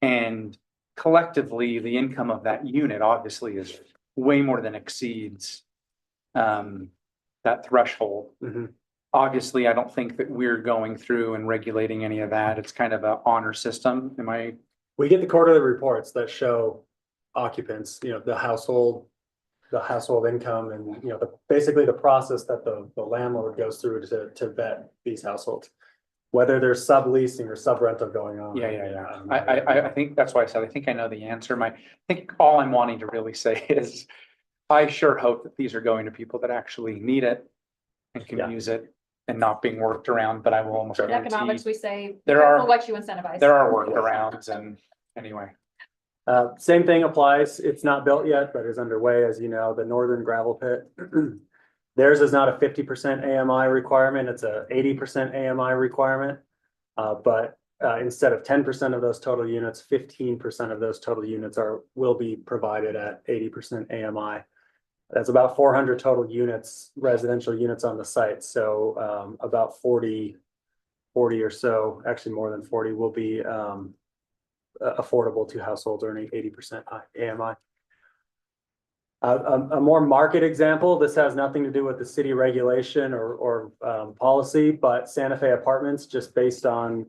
And collectively, the income of that unit obviously is way more than exceeds that threshold. Mhm. Obviously, I don't think that we're going through and regulating any of that. It's kind of an honor system. Am I? We get the quarterly reports that show occupants, the household income and, basically the process that the landlord goes through to vet these households. Whether there's subleasing or subrental going on. Yeah. I think that's why I said, I think I know the answer. I think all I'm wanting to really say is I sure hope that these are going to people that actually need it and Yeah. can use it and not being worked around, but I will almost In economics, guarantee we say, be there are- careful what you incentivize. there are workarounds and anyway. Same thing applies. It's not built yet, but is underway, as you know, the Northern Gravel Pit. Theirs is not a 50% AMI requirement, it's a 80% AMI requirement. But instead of 10% of those total units, 15% of those total units will be provided at 80% AMI. That's about 400 total units, residential units on the site. So about 40 or so, actually more than 40 will be affordable to households earning 80% AMI. A more market example, this has nothing to do with the city regulation or policy, but Santa Fe Apartments, just based on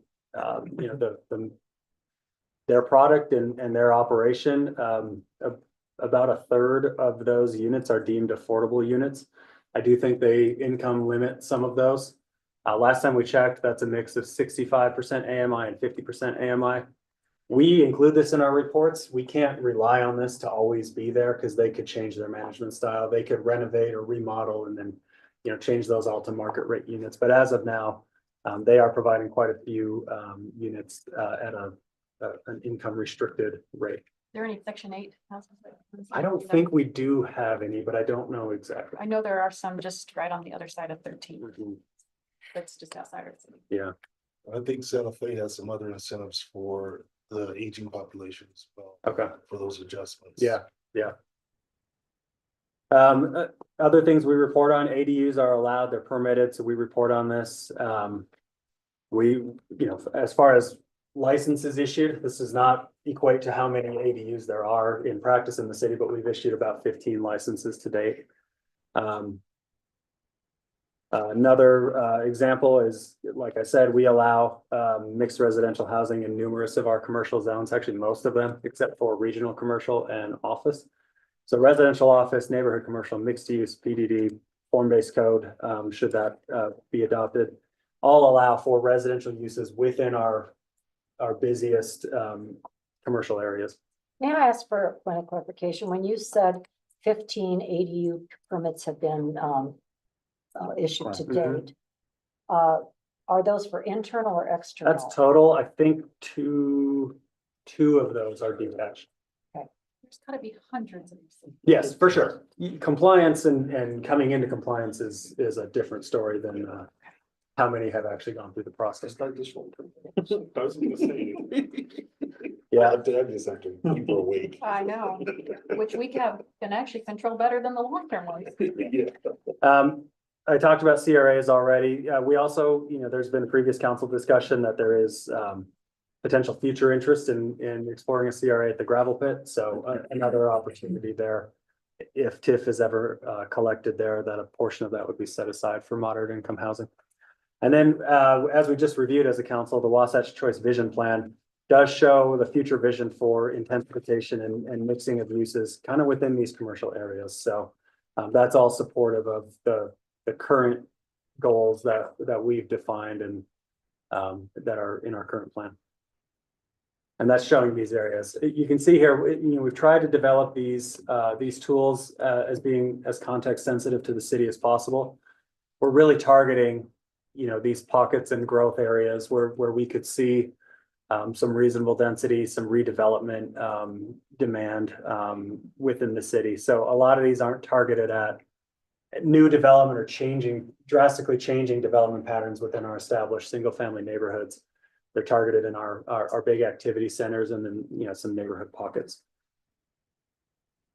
their product and their operation, about a third of those units are deemed affordable units. I do think they income limit some of those. Last time we checked, that's a mix of 65% AMI and 50% AMI. We include this in our reports. We can't rely on this to always be there because they could change their management style. They could renovate or remodel and then, change those all to market rate units. But as of now, they are providing quite a few units at an income restricted rate. Are there any section 8 houses? I don't think we do have any, but I don't know exactly. I know there are some just right on the other side of 13. Mhm. That's just outside of the city. Yeah. I think Santa Fe has some other incentives for the aging population as well. Okay. For those adjustments. Yeah. Other things we report on, ADUs are allowed, they're permitted, so we report on this. As far as licenses issued, this does not equate to how many ADUs there are in practice in the city, but we've issued about 15 licenses to date. Another example is, like I said, we allow mixed residential housing in numerous of our commercial zones, actually most of them, except for regional commercial and office. So residential office, neighborhood commercial, mixed use, PDD, form-based code, should that be adopted, all allow for residential uses within our busiest commercial areas. May I ask for a point of clarification? When you said 15 ADU permits have been issued to Mhm. date, Are those for internal or external? That's total. I think two of those are detached. There's gotta be hundreds of these things. Yes, for sure. Compliance and coming into compliance is a different story than how many have actually gone through the process. I was gonna say. Yeah. I just have to keep her awake. I know, which we can actually control better than the long-term ones. Yeah. I talked about CRAs already. We also, there's been previous council discussion that there is potential future interest in exploring a CRA at the gravel pit. So another opportunity there. If TIF is ever collected there, that a portion of that would be set aside for moderate income housing. And then as we just reviewed as a council, the Wasatch Choice Vision Plan does show the future vision for intensification and mixing of uses kind of within these commercial areas. So that's all supportive of the current goals that we've defined and that are in our current plan. And that's showing these areas. You can see here, we've tried to develop these tools as being as context sensitive to the city as possible. We're really targeting, these pockets and growth areas where we could see some reasonable density, some redevelopment demand within the city. So a lot of these aren't targeted at new development or drastically changing development patterns within our established single-family neighborhoods. They're targeted in our big activity centers and then, some neighborhood pockets.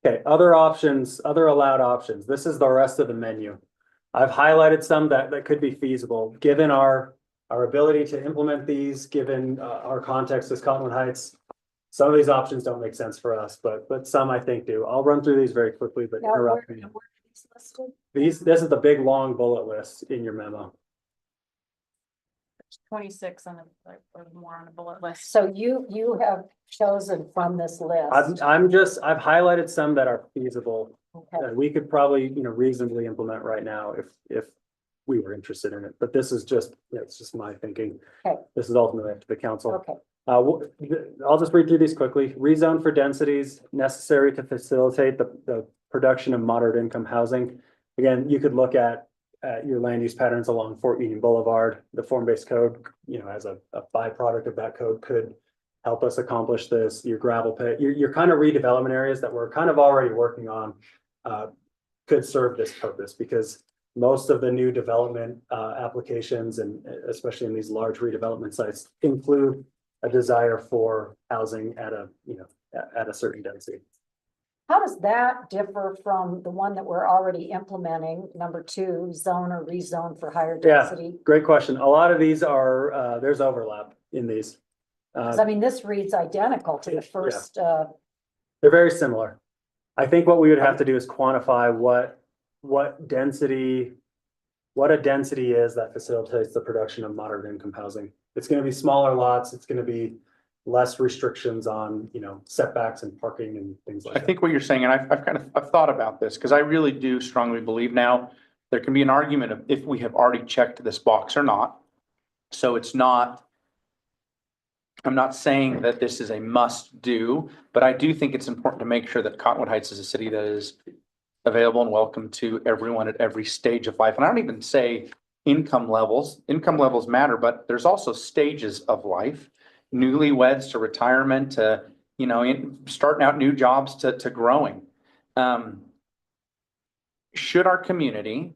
Okay, other options, other allowed options. This is the rest of the menu. I've highlighted some that could be feasible, given our ability to implement these, given our context as Cottonwood Heights. Some of these options don't make sense for us, but some I think do. I'll run through these very quickly, but Now, where interrupt me. are these listed? This is the big, long bullet list in your memo. 26 on the, or more on a bullet list. So you have chosen from this list. I've highlighted some that are feasible. Okay, that we could probably, reasonably implement right now if we were interested in it. But this is just, it's just my thinking. Okay. This is ultimately up to the council. okay. I'll just read through these quickly. Rezone for densities necessary to facilitate the production of moderate income housing. Again, you could look at your land use patterns along Fort Union Boulevard. The form-based code, as a byproduct of that code could help us accomplish this. Your gravel pit, your kind of redevelopment areas that we're kind of already working on could serve this purpose, because most of the new development applications, and especially in these large redevelopment sites, include a desire for housing at a certain density. How does that differ from the one that we're already implementing, number 2, zone or rezone for higher Yeah. density? Great question. A lot of these are, there's overlap in these. 'Cause I mean, this reads identical to the first, They're very similar. I think what we would have to do is quantify what a density is that facilitates the production of moderate income housing. It's gonna be smaller lots. It's gonna be less restrictions on, setbacks and parking and things like I that. think what you're saying, and I've thought about this, because I really do strongly believe now there can be an argument of if we have already checked this box or not. So it's not, I'm not saying that this is a must do, but I do think it's important to make sure that Cottonwood Heights is a city that is available and welcome to everyone at every stage of life. And I don't even say income levels. Income levels matter, but there's also stages of life. Newlyweds to retirement to, starting out new jobs to growing. Should our community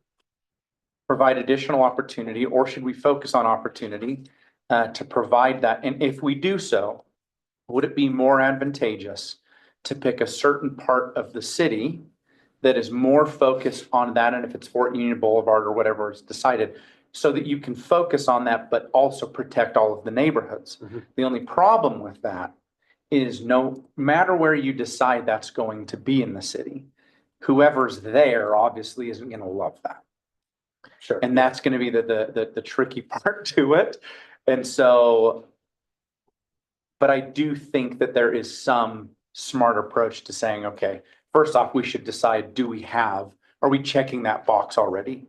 provide additional opportunity, or should we focus on opportunity to provide that? And if we do so, would it be more advantageous to pick a certain part of the city that is more focused on that? And if it's Fort Union Boulevard or whatever is decided, so that you can focus on that, but also protect all of the neighborhoods. Mhm. The only problem with that is no matter where you decide that's going to be in the city, whoever's there obviously isn't going to love that. Sure. And that's going to be the tricky part to it. And so, but I do think that there is some smart approach to saying, okay, first off, we should decide, are we checking that box already?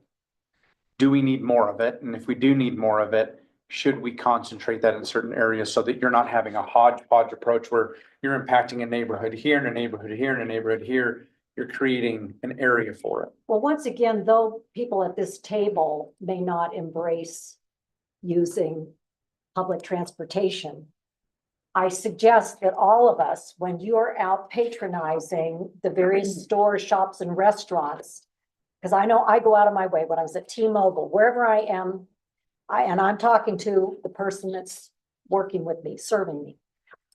Do we need more of it? And if we do need more of it, should we concentrate that in certain areas so that you're not having a hodgepodge approach where you're impacting a neighborhood here and a neighborhood here and a neighborhood here? you're creating an area for it. Well, once again, though people at this table may not embrace using public transportation, I suggest that all of us, when you're out patronizing the various stores, shops, and restaurants, because I know I go out of my way when I was at T-Mobile, wherever I am, and I'm talking to the person that's working with me, serving me.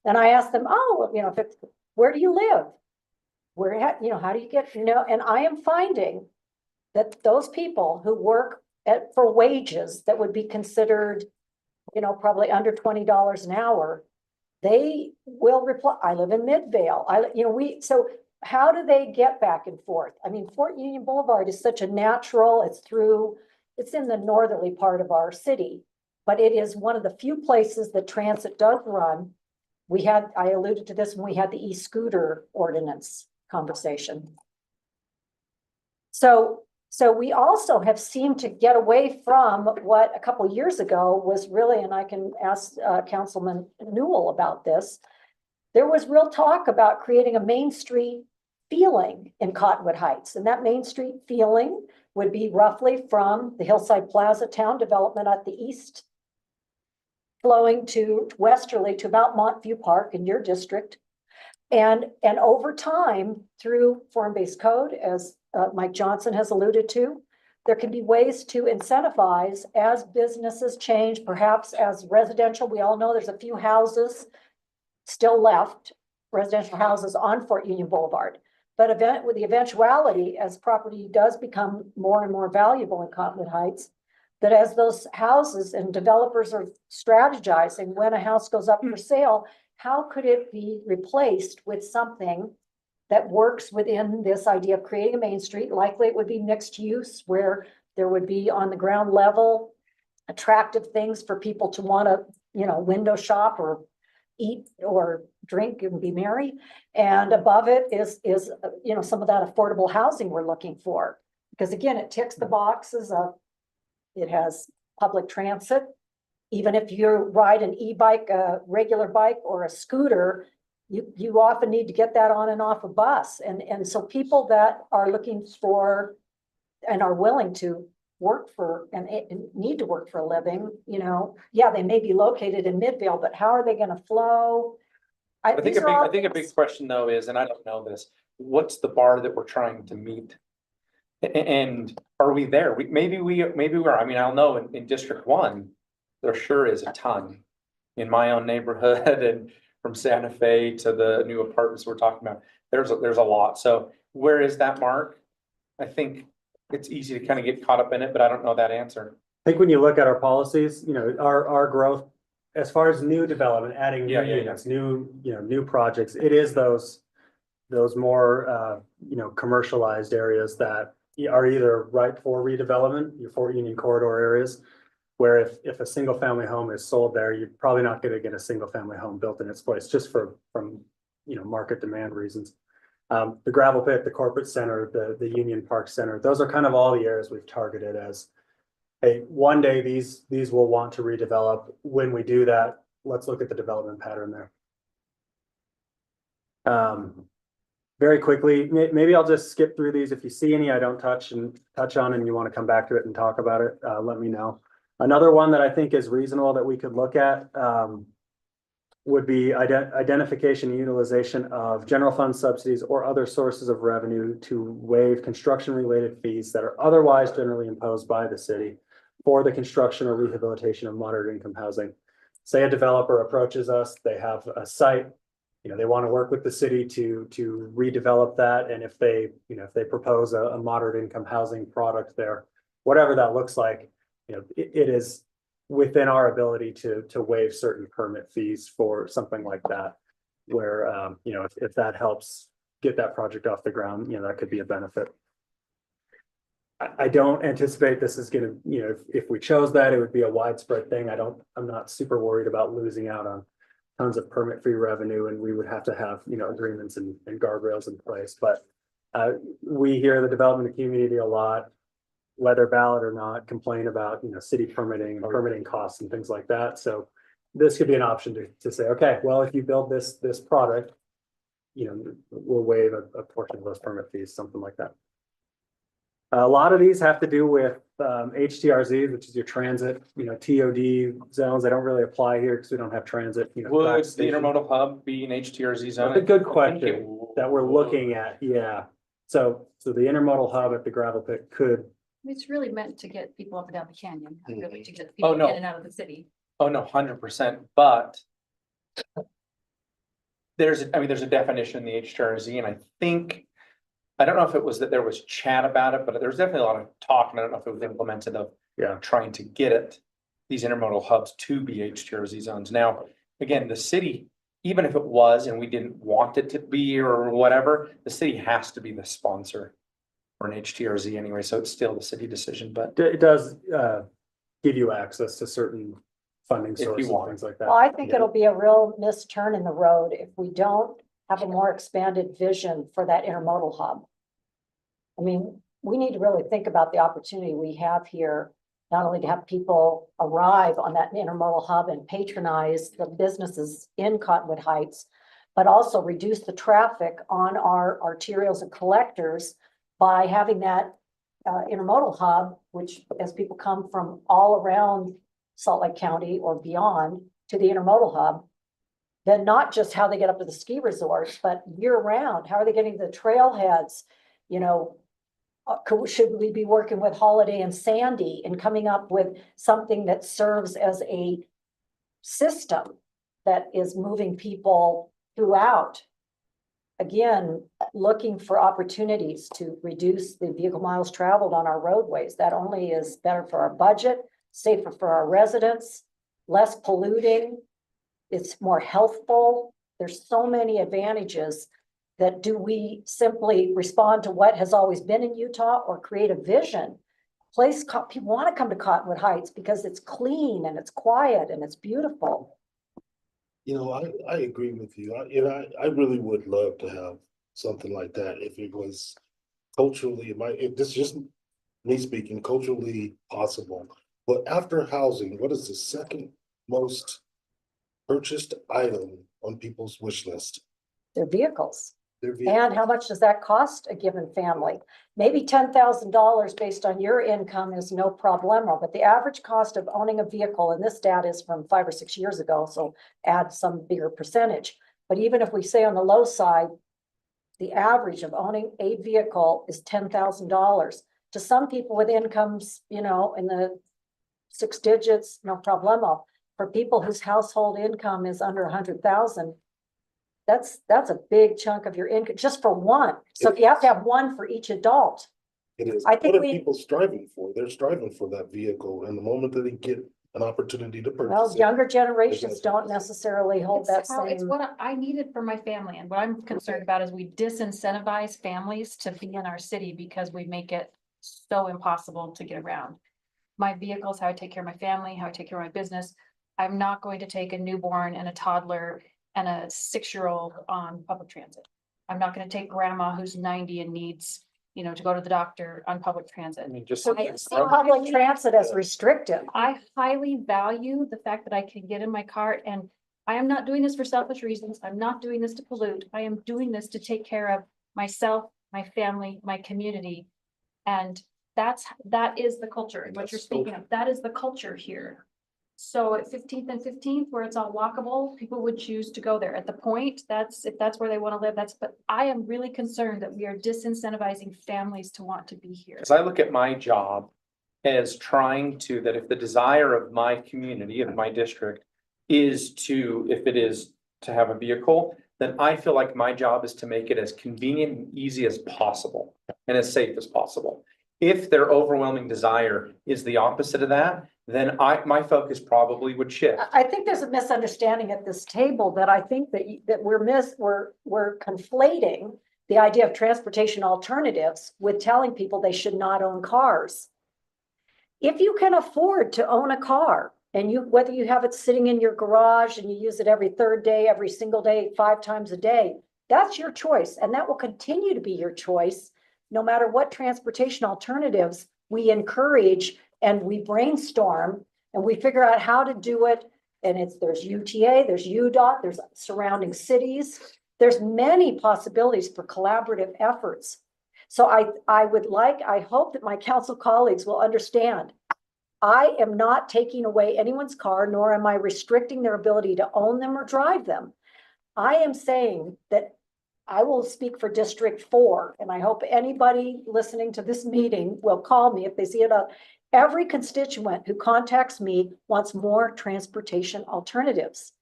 And I ask them, oh, you know, where do you live? Where, you know, how do you get, you know, and I am finding that those people who work for wages that would be considered, you know, probably under $20 an hour, they will reply, I live in Midvale. So how do they get back and forth? I mean, Fort Union Boulevard is such a natural, it's in the northerly part of our city, but it is one of the few places that transit does run. I alluded to this when we had the e-scooter ordinance conversation. So we also have seemed to get away from what a couple of years ago was really, and I can ask Councilman Newell about this. There was real talk about creating a Main Street feeling in Cottonwood Heights, and that Main Street feeling would be roughly from the Hillside Plaza town development at the east, flowing to westerly to about Montview Park in your district. And over time, through form-based code, as Mike Johnson has alluded to, there can be ways to incentivize as businesses change, perhaps as residential. We all know there's a few houses still left, residential houses on Fort Union Boulevard. But with the eventuality, as property does become more and more valuable in Cottonwood Heights, that as those houses and developers are strategizing when a house goes up for sale, how could it be replaced with something that works within this idea of creating a Main Street? Likely it would be mixed use, where there would be on the ground level attractive things for people to want to, you know, window shop or eat or drink and be merry. And above it is you know, some of that affordable housing we're looking for. Because again, it ticks the boxes of, it has public transit. Even if you ride an e-bike, a regular bike or a scooter, you often need to get that on and off a bus. And so people that are looking for and are willing to work for and need to work for a living, you know, yeah, they may be located in Midvale, but how are they going to flow? I think a big question though is, and I don't know this, what's the bar that we're trying to meet? And are we there? Maybe we are. I mean, I'll know in District 1, there sure is a ton in my own neighborhood and from Santa Fe to the new apartments we're talking about. There's a lot. So where is that mark? I think it's easy to kind of get caught up in it, but I don't know that answer. I think when you look at our policies, you know, our growth, as far as new development, adding new units, new projects, it is those more, you know, commercialized areas that are either ripe for redevelopment, your Fort Union corridor areas, where if a single family home is sold there, you're probably not going to get a single family home built in its place, just from, you know, market demand reasons. The gravel pit, the corporate center, the Union Park Center, those are kind of all the areas we've targeted as, hey, one day these will want to redevelop. When we do that, let's look at the development pattern there. Very quickly, maybe I'll just skip through these. If you see any I don't touch on and you want to come back to it and talk about it, let me know. Another one that I think is reasonable that we could look at would be identification and utilization of general fund subsidies or other sources of revenue to waive construction related fees that are otherwise generally imposed by the city for the construction or rehabilitation of moderate income housing. Say a developer approaches us, they have a site, you know, they want to work with the city to redevelop that. And if they propose a moderate income housing product there, whatever that looks like, you know, it is within our ability to waive certain permit fees for something like that, where, you know, if that helps get that project off the ground, you know, that could be a benefit. I don't anticipate this is gonna, you know, if we chose that, it would be a widespread thing. I'm not super worried about losing out on tons of permit free revenue, and we would have to have, you know, agreements and guardrails in place. But we hear the development community a lot, whether valid or not, complain about, you know, city permitting and permitting costs and things like that. So this could be an option to say, okay, well, if you build this product, we'll waive a portion of those permit fees, something like that. A lot of these have to do with HTRZ, which is your transit, TOD zones. They don't really apply here because we don't have transit. Would dock the stations. intermodal hub be an HTRZ zone? That's a good I think it question that we're looking at, yeah. So the intermodal hub at the gravel pit could, It's really meant to get people up and down the canyon, not really to get Oh, people no. in and out of the city. Oh, no, 100%, but there's a definition in the HTRZ, and I don't know if it was that there was chat about it, but there's definitely a lot of talk, and I don't know if it was implemented of yeah, trying to get these intermodal hubs to be HTRZ zones. Now, again, the city, even if it was and we didn't want it to be or whatever, the city has to be the sponsor for an HTRZ anyway, so it's still the city decision, but it does give you access to certain funding you sources and want. things like that. Well, I think Yeah. it'll be a real misturn in the road if we don't have a more expanded vision for that intermodal hub. I mean, we need to really think about the opportunity we have here, not only to have people arrive on that intermodal hub and patronize the businesses in Cottonwood Heights, but also reduce the traffic on our arterials and collectors by having that intermodal hub, which as people come from all around Salt Lake County or beyond to the intermodal hub, then not just how they get up to the ski resorts, but year round, how are they getting to the trailheads? Should we be working with Holiday and Sandy and coming up with something that serves as a system that is moving people throughout? Again, looking for opportunities to reduce the vehicle miles traveled on our roadways. That only is better for our budget, safer for our residents, less polluting. It's more healthful. There's so many advantages that do we simply respond to what has always been in Utah or create a vision? People want to come to Cottonwood Heights because it's clean and it's quiet and it's beautiful. I agree with you. I really would love to have something like that if it was culturally, this is just me speaking, culturally possible. But after housing, what is the second most purchased item on people's wish list? Their vehicles. Their vehicle. And how much does that cost a given family? Maybe $10,000 based on your income is no problemo, but the average cost of owning a vehicle, and this data is from 5 or 6 years ago, so add some bigger percentage. But even if we say on the low side, the average of owning a vehicle is $10,000. To some people with incomes, in the 6 digits, no problemo. For people whose household income is under 100,000, that's a big chunk of your income just for one. So if you have to have one for each adult. It is. I think What are we- people striving for? They're striving for that vehicle, and the moment that they get an opportunity to Well, purchase it. younger generations don't necessarily hold that It's same. what I needed for my family, and what I'm concerned about is we disincentivize families to be in our city because we make it so impossible to get around. My vehicles, how I take care of my family, how I take care of my business. I'm not going to take a newborn and a toddler and a 6-year-old on public transit. I'm not gonna take grandma who's 90 and needs, to go to the doctor on public transit. I mean, just. I see Public transit as restrictive. I highly value the fact that I can get in my car, and I am not doing this for selfish reasons. I'm not doing this to pollute. I am doing this to take care of myself, my family, my community. And that is the culture, and what you're speaking of, that is the culture here. So at 15th and 15th, where it's all walkable, people would choose to go there. At the point, if that's where they want to live, but I am really concerned that we are disincentivizing families to want to be here. Because I look at my job as trying to, that if the desire of my community, of my district, is if it is to have a vehicle, then I feel like my job is to make it as convenient and easy as possible and as safe as possible. If their overwhelming desire is the opposite of that, then my focus probably would shift. I think there's a misunderstanding at this table that I think that we're conflating the idea of transportation alternatives with telling people they should not own cars. If you can afford to own a car, and whether you have it sitting in your garage and you use it every third day, every single day, 5 times a day, that's your choice, and that will continue to be your choice no matter what transportation alternatives we encourage and we brainstorm and we figure out how to do it. And there's UTA, there's UDOT, there's surrounding cities. There's many possibilities for collaborative efforts. So I hope that my council colleagues will understand. I am not taking away anyone's car, nor am I restricting their ability to own them or drive them. I am saying that I will speak for District 4, and I hope anybody listening to this meeting will call me if they see it up. Every constituent who contacts me wants more transportation alternatives.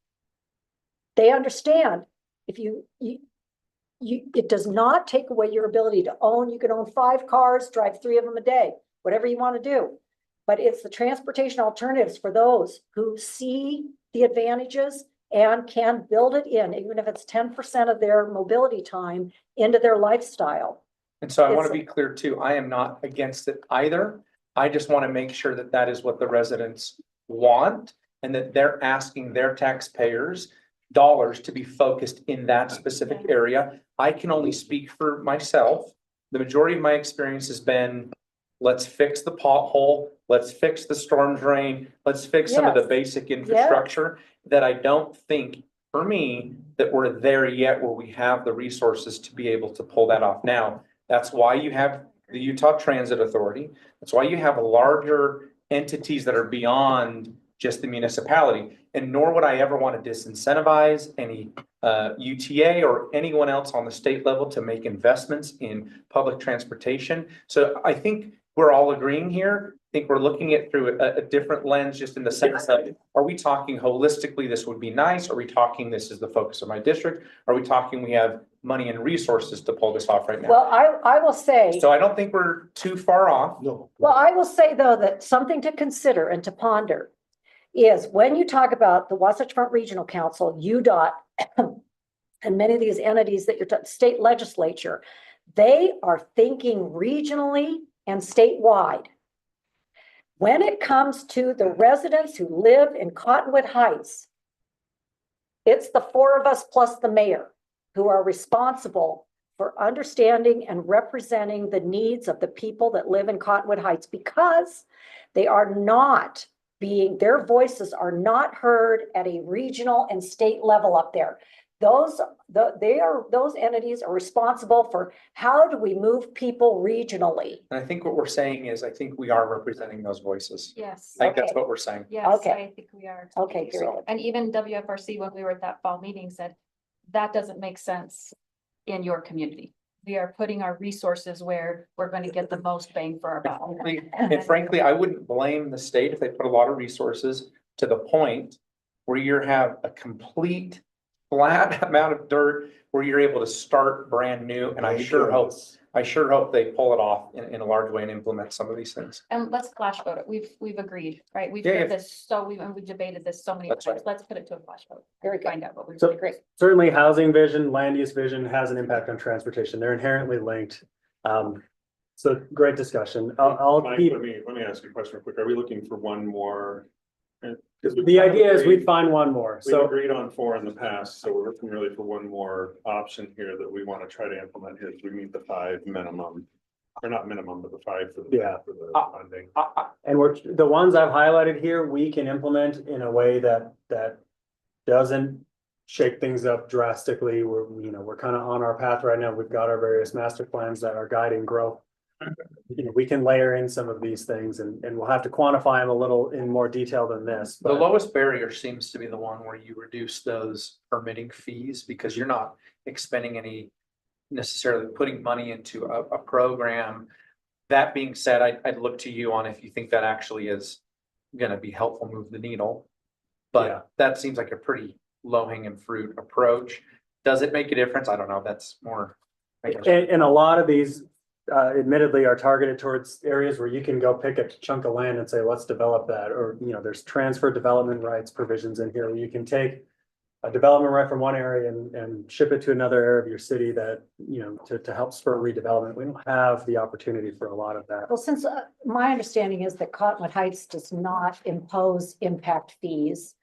They understand if it does not take away your ability to own. You can own 5 cars, drive 3 of them a day, whatever you want to do. But it's the transportation alternatives for those who see the advantages and can build it in, even if it's 10% of their mobility time into their lifestyle. And so I want It's- to be clear too, I am not against it either. I just want to make sure that that is what the residents want and that they're asking their taxpayers dollars to be focused in that specific area. I can only speak for myself. The majority of my experience has been, let's fix the pothole, let's fix the storm drain, let's fix some of the Yes. basic infrastructure that I don't think, for me, that we're there yet where we have the resources to be able to pull that off. Now, that's why you have the Utah Transit Authority. That's why you have larger entities that are beyond just the municipality. And nor would I ever want to disincentivize any UTA or anyone else on the state level to make investments in public transportation. So I think we're all agreeing here. I think we're looking at through a different lens, just in the sense of, are we talking holistically, this would be nice? Are we talking, this is the focus of my district? Are we talking, we have money and resources to pull this off right now? Well, I will say. So I don't think we're too far off. No. Well, I will say, though, that something to consider and to ponder is when you talk about the Wasatch Front Regional Council, UDOT, and many of these entities that you're state legislature, they are thinking regionally and statewide. When it comes to the residents who live in Cottonwood Heights, it's the 4 of us plus the mayor who are responsible for understanding and representing the needs of the people that live in Cottonwood Heights, because they are not their voices are not heard at a regional and state level up there. Those entities are responsible for how do we move people regionally. And I think what we're saying is, I think we are representing those voices. Yes, I think that's Okay. what we're saying. yes, Okay. I think we are. Okay, very So- good. And even WFRC, when we were at that fall meeting, said that doesn't make sense in your community. We are putting our resources where we're going to get the most bang for our buck. And frankly, I wouldn't blame the state if they put a lot of resources to the point where you have a complete flat amount of dirt where you're able to start brand new. And I sure hope they pull it off in a large way and implement some of these things. And let's flash vote it. We've agreed, right? We've Yeah, heard yeah. this, so we've debated this so many That's times. right. Let's put it to a flash vote. Very good. Find out what we So- really agree. Certainly housing vision, land use vision has an impact on transportation. They're inherently linked. So great discussion. I'll Mike, keep, let me ask you a question real quick. Are we looking for one more? the idea is we'd find one more. We've So agreed on 4 in the past, so we're looking really for one more option here that we want to try to implement here. We meet the 5 minimum, or not minimum, but the 5 for the, Yeah. for the funding. and the ones I've highlighted here, we can implement in a way that doesn't shake things up drastically. We're kind of on our path right now. We've got our various master plans that are guiding growth. We can layer in some of these things and we'll have to quantify them a little in more detail than this. The But lowest barrier seems to be the one where you reduce those permitting fees because you're not expending any necessarily putting money into a program. That being said, I'd look to you on if you think that actually is gonna be helpful, move the needle. Yeah. But that seems like a pretty low hanging fruit approach. Does it make a difference? I don't know. That's more. I guess. and a lot of these admittedly are targeted towards areas where you can go pick a chunk of land and say, let's develop that. Or, there's transfer development rights provisions in here where you can take a development right from one area and ship it to another area of your city that, to help spur redevelopment. We don't have the opportunity for a lot of that. Well, since my understanding is that Cottonwood Heights does not impose impact fees,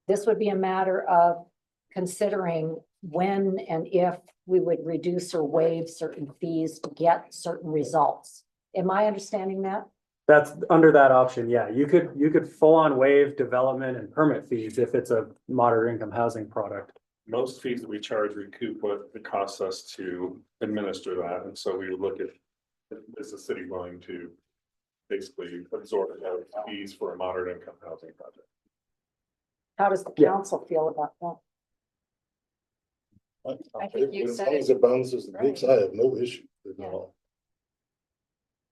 this would be a matter of considering when and if we would reduce or waive certain fees to get certain results. Am I understanding that? That's under that option. Yeah, you could full on waive development and permit fees if it's a moderate income housing product. most fees that we charge recoup what it costs us to administer that, and so we would look at, is the city willing to basically absorb those fees for a moderate income housing project? How does the Yeah. council feel about that? I think you As said long as it balances the books, I have no issue with it Yeah. all.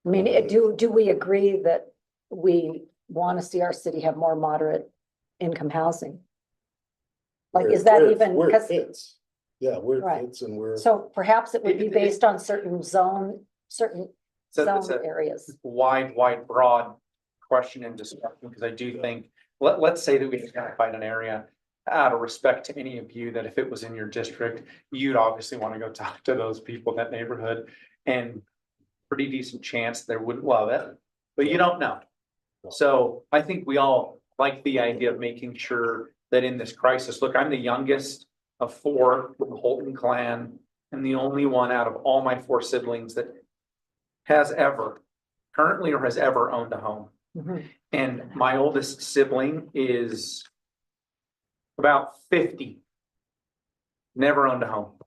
I mean, do we agree that we want to see our city have more moderate income housing? Like, is that even, Where it because, fits. Yeah, where Right. it fits and where. so perhaps it would be based on certain zone So it's a areas. wide, broad question and discussion, because I do think, let's say that we identified an area out of respect to any of you, that if it was in your district, you'd obviously want to go talk to those people in that neighborhood, and pretty decent chance they wouldn't love it, but you don't know. So I think we all like the idea of making sure that in this crisis, look, I'm the youngest of 4 from the Holton clan, and the only one out of all my 4 siblings that has ever, currently or has ever owned a home. Mhm. And my oldest sibling is about 50. Never owned a home.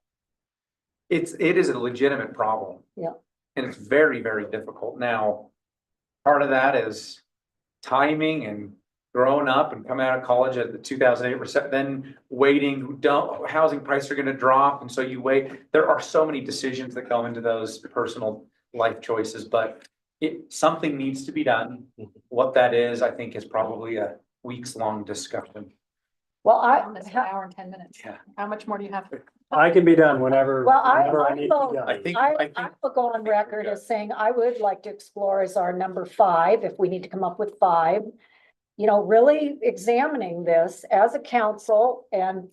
It is a legitimate problem. Yeah. And it's very, very difficult. Now, part of that is timing and growing up and coming out of college at the 2008 recession, then waiting, housing prices are gonna drop, and so you wait. There are so many decisions that go into those personal life choices, but something needs to be done. What that is, I think, is probably a weeks-long discussion. Well, It's an hour and 10 minutes. Yeah. How much more do you have? I can be done whenever, Well, whenever I need to I be I done. think, I will go on record as saying I would like to explore as our number 5, if we need to come up with 5. You know, really examining this as a council and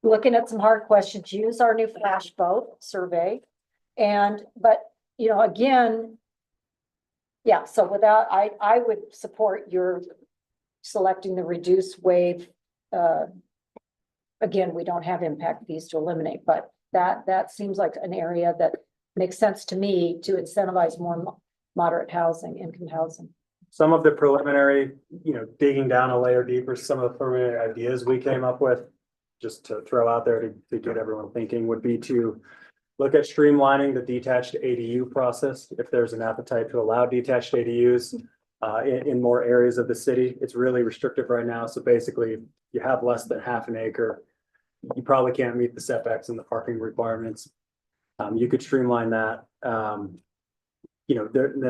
looking at some hard questions, use our new flash vote survey. But, you know, again, yeah, so without, I would support your selecting the reduce wave. Again, we don't have impact fees to eliminate, but that seems like an area that makes sense to me to incentivize more moderate housing, income housing. Some of the preliminary, digging down a layer deeper, some of the preliminary ideas we came up with, just to throw out there to get everyone thinking, would be to look at streamlining the detached ADU process. If there's an appetite to allow detached ADUs in more areas of the city, it's really restrictive right now. So basically, you have less than half an acre, you probably can't meet the setbacks and the parking requirements. You could streamline that. Then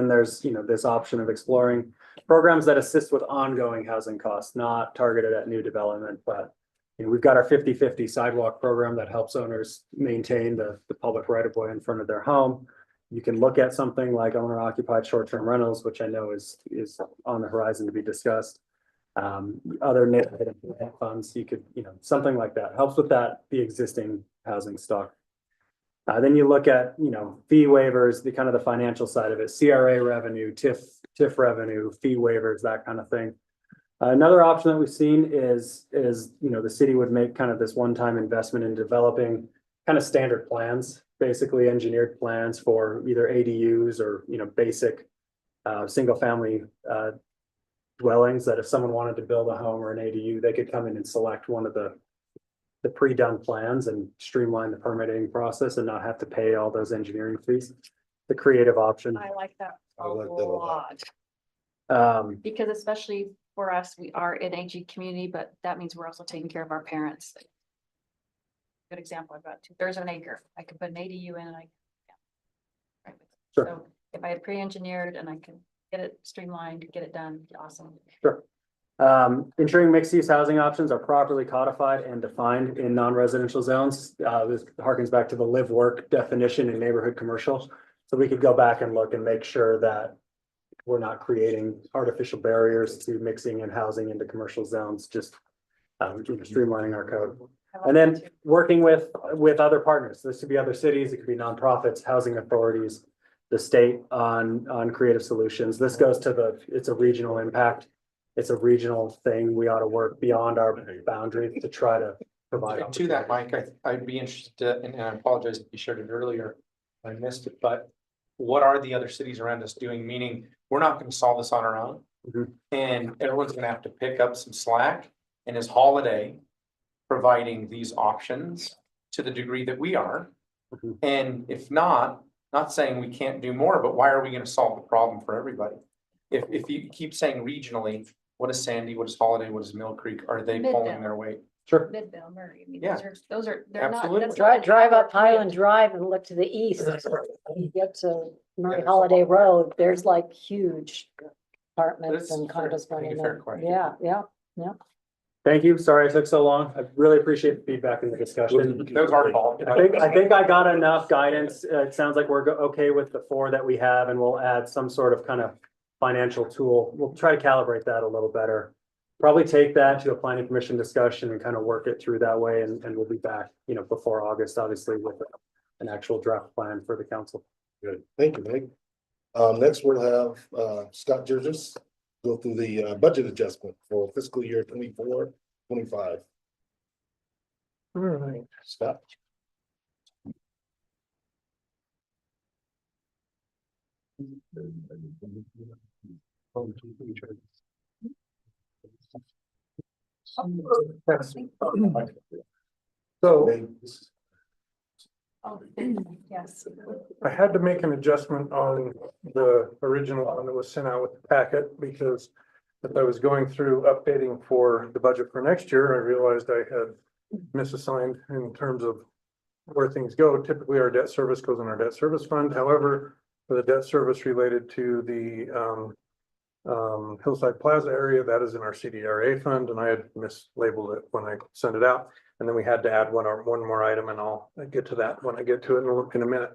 there's, this option of exploring programs that assist with ongoing housing costs, not targeted at new development, but we've got our 50-50 sidewalk program that helps owners maintain the public right of way in front of their home. You can look at something like owner occupied short-term rentals, which I know is on the horizon to be discussed. Other neighborhood funds, you could, something like that helps with that, the existing housing stock. Then you look at, fee waivers, the kind of the financial side of it, CRA revenue, TIF revenue, fee waivers, that kind of thing. Another option that we've seen is, the city would make kind of this one-time investment in developing kind of standard plans, basically engineered plans for either ADUs or, basic single family dwellings, that if someone wanted to build a home or an ADU, they could come in and select one of the pre-done plans and streamline the permitting process and not have to pay all those engineering fees. The creative option. I like that I a like that a lot. lot, because especially for us, we are an AG community, but that means we're also taking care of our parents. Good example, I've got 2/3 of an acre. I could put an ADU in and Right. Sure. So if I had pre-engineered and I could get it streamlined, get it done, awesome. Sure. Ensuring mixed use housing options are properly codified and defined in non-residential zones. This harkens back to the live work definition in neighborhood commercial. So we could go back and look and make sure that we're not creating artificial barriers to mixing and housing into commercial zones, just streamlining our code. I like And that then too. working with other partners. This could be other cities, it could be nonprofits, housing authorities, the state on creative solutions. This goes to it's a regional impact. It's a regional thing. We ought to work beyond our boundaries to try to provide. To that, Mike, I'd be interested, and I apologize if you shared it earlier, I missed it, but what are the other cities around us doing? Meaning, we're not gonna solve this on our own. Mhm. And everyone's gonna have to pick up some slack. And as Holiday providing these options to the degree that we are. Mhm. And if not saying we can't do more, but why are we gonna solve the problem for everybody? If you keep saying regionally, what is Sandy, what is Holiday, what is Mill Creek, are they pulling Midvale. their weight? Sure. Midvale, Murray, I mean, Yeah. those are, they're not. Absolutely. that's not an Drive hour up Highland commute. Drive and look to the east. You get to Murray Yeah. Holiday Road, there's like huge apartments It's and fair- condos I going think in a fair there. question. Yeah. Thank you. Sorry it took so long. I really appreciate the feedback and the discussion. That was our fault. I think I got enough guidance. It sounds like we're okay with the 4 that we have, and we'll add some sort of kind of financial tool. We'll try to calibrate that a little better. Probably take that to a planning commission discussion and kind of work it through that way, and we'll be back, before August, obviously, with an actual draft plan for the council. Good, thank you, Meg. Next we'll have, Scott Jurgis go through the, budget adjustment for fiscal year 24-25. All right, Scott. So Oh, yes. I had to make an adjustment on the original one that was sent out with the packet because as I was going through updating for the budget for next year, I realized I had misassigned in terms of where things go. Typically, our debt service goes in our debt service fund. However, for the debt service related to the Hillside Plaza area, that is in our CDRA fund, and I had mislabeled it when I sent it out. And then we had to add one more item, and I'll get to that when I get to it in a minute.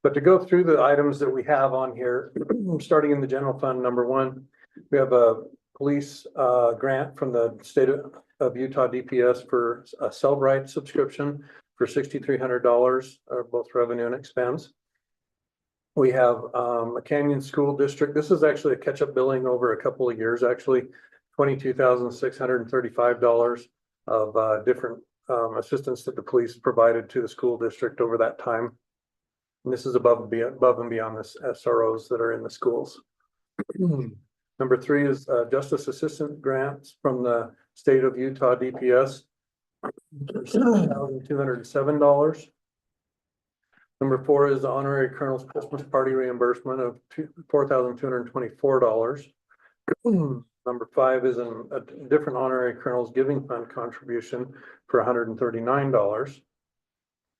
But to go through the items that we have on here, starting in the general fund, number 1, we have a police grant from the state of Utah DPS for a Cellbrite subscription for $6,300, both revenue and expense. We have a Canyon School District. This is actually a catch-up billing over a couple of years, actually, $22,635 of different assistance that the police provided to the school district over that time. And this is above and beyond the SROs that are in the schools. Number 3 is Justice Assistant Grants from the state of Utah DPS, $7,207. Number 4 is the Honorary Colonel's Christmas Party reimbursement of $4,224. Number 5 is a different Honorary Colonel's Giving Fund contribution for $139.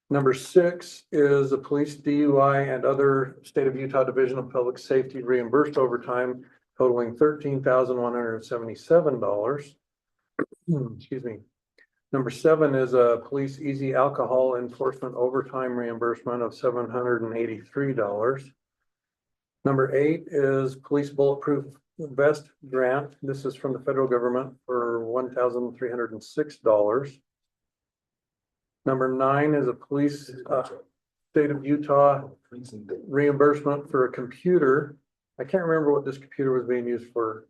Number 6 is a police DUI and other state of Utah Division of Public Safety reimbursed overtime totaling $13,177. Excuse me. Number 7 is a police easy alcohol enforcement overtime reimbursement of $783. Number 8 is police bulletproof vest grant. This is from the federal government for $1,306. Number 9 is a police state of Utah reimbursement for a computer. I can't remember what this computer was being used for.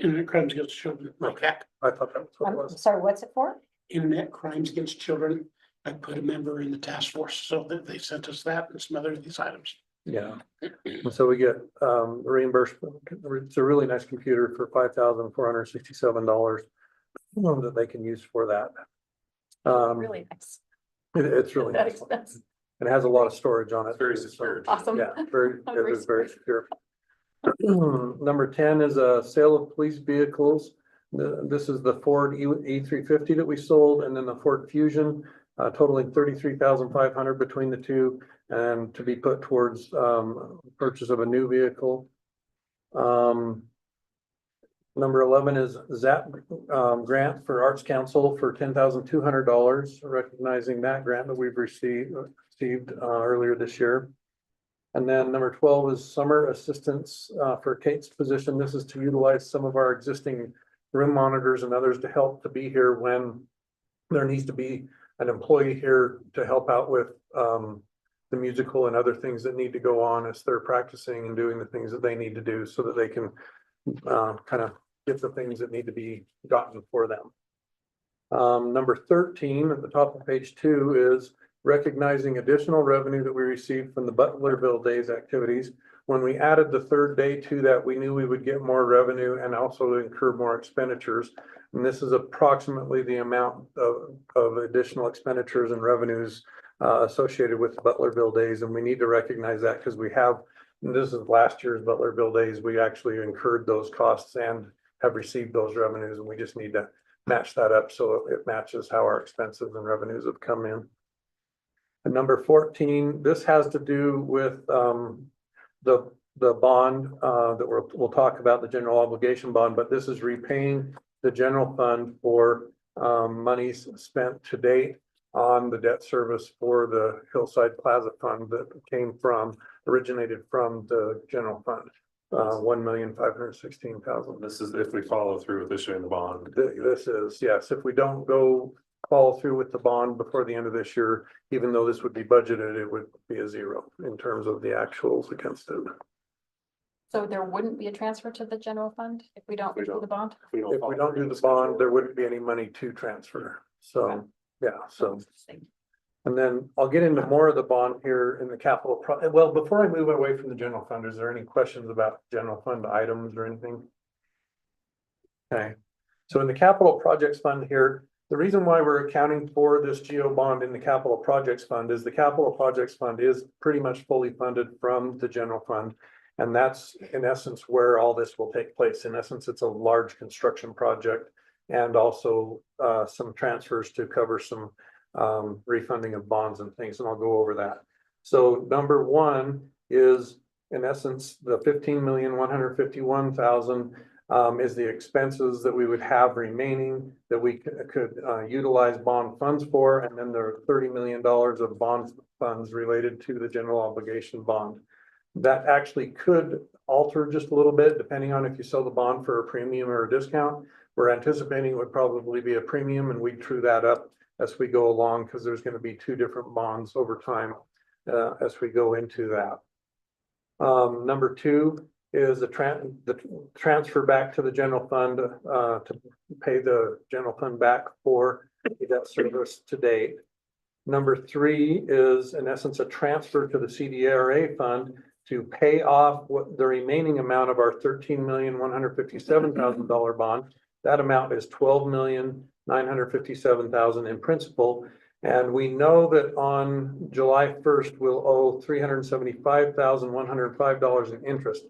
Internet crimes against children, like heck, I thought that was what it I'm was. sorry, what's it for? internet crimes against children. I put a member in the task force, so that they sent us that and some other of these items. Yeah. And so we get reimbursement. It's a really nice computer for $5,467 that they can use for that. Really nice. It's really That nice. expense. And it has a lot of storage on it. It's very too, so- secure. Awesome. Yeah, very, I'm it very is very secure. Number 10 is a sale of police vehicles. This is the Ford E350 that we sold, and then the Ford Fusion, totaling $33,500 between the two, and to be put towards purchase of a new vehicle. Number 11 is ZAP grant for Arts Council for $10,200, recognizing that grant that we've received earlier this year. And then number 12 is summer assistance for Kate's position. This is to utilize some of our existing room monitors and others to help to be here when there needs to be an employee here to help out with the musical and other things that need to go on as they're practicing and doing the things that they need to do so that they can kind of get the things that need to be gotten for them. Number 13 at the top of page 2 is recognizing additional revenue that we received from the Butlerville Days activities. When we added the third day to that, we knew we would get more revenue and also incur more expenditures. And this is approximately the amount of additional expenditures and revenues associated with the Butlerville Days. And we need to recognize that because we have, and this is last year's Butlerville Days, we actually incurred those costs and have received those revenues, and we just need to match that up so it matches how our expenses and revenues have come in. And number 14, this has to do with the bond that we'll talk about, the general obligation bond, but this is repaying the general fund for monies spent to date on the debt service for the Hillside Plaza Fund that originated from the general fund, $1,516,000. This is if we follow through with issuing the bond. This is, yes, if we don't follow through with the bond before the end of this year, even though this would be budgeted, it would be a zero in terms of the actuals against it. So there wouldn't be a transfer to the general fund if we don't do the bond? If we If we follow don't through do with the bond, schedule. there wouldn't be any money to transfer. So, yeah, so. And then I'll get into more of the bond here in the well, before I move away from the general fund, is there any questions about general fund items or anything? Okay, so in the capital projects fund here, the reason why we're accounting for this GO bond in the capital projects fund is the capital projects fund is pretty much fully funded from the general fund. And that's in essence where all this will take place. In essence, it's a large construction project and also some transfers to cover some refunding of bonds and things, and I'll go over that. So number one is in essence the 15,151,000 is the expenses that we would have remaining that we could utilize bond funds for, and then there are $30 million of bond funds related to the general obligation bond. That actually could alter just a little bit depending on if you sell the bond for a premium or a discount. We're anticipating it would probably be a premium, and we'd true that up as we go along because there's going to be two different bonds over time as we go into that. Number two is the transfer back to the general fund to pay the general fund back for the debt service to date. Number three is in essence a transfer to the CDRA fund to pay off what the remaining amount of our $13,157,000 bond. That amount is $12,957,000 in principal. And we know that on July 1st, we'll owe $375,105 in interest.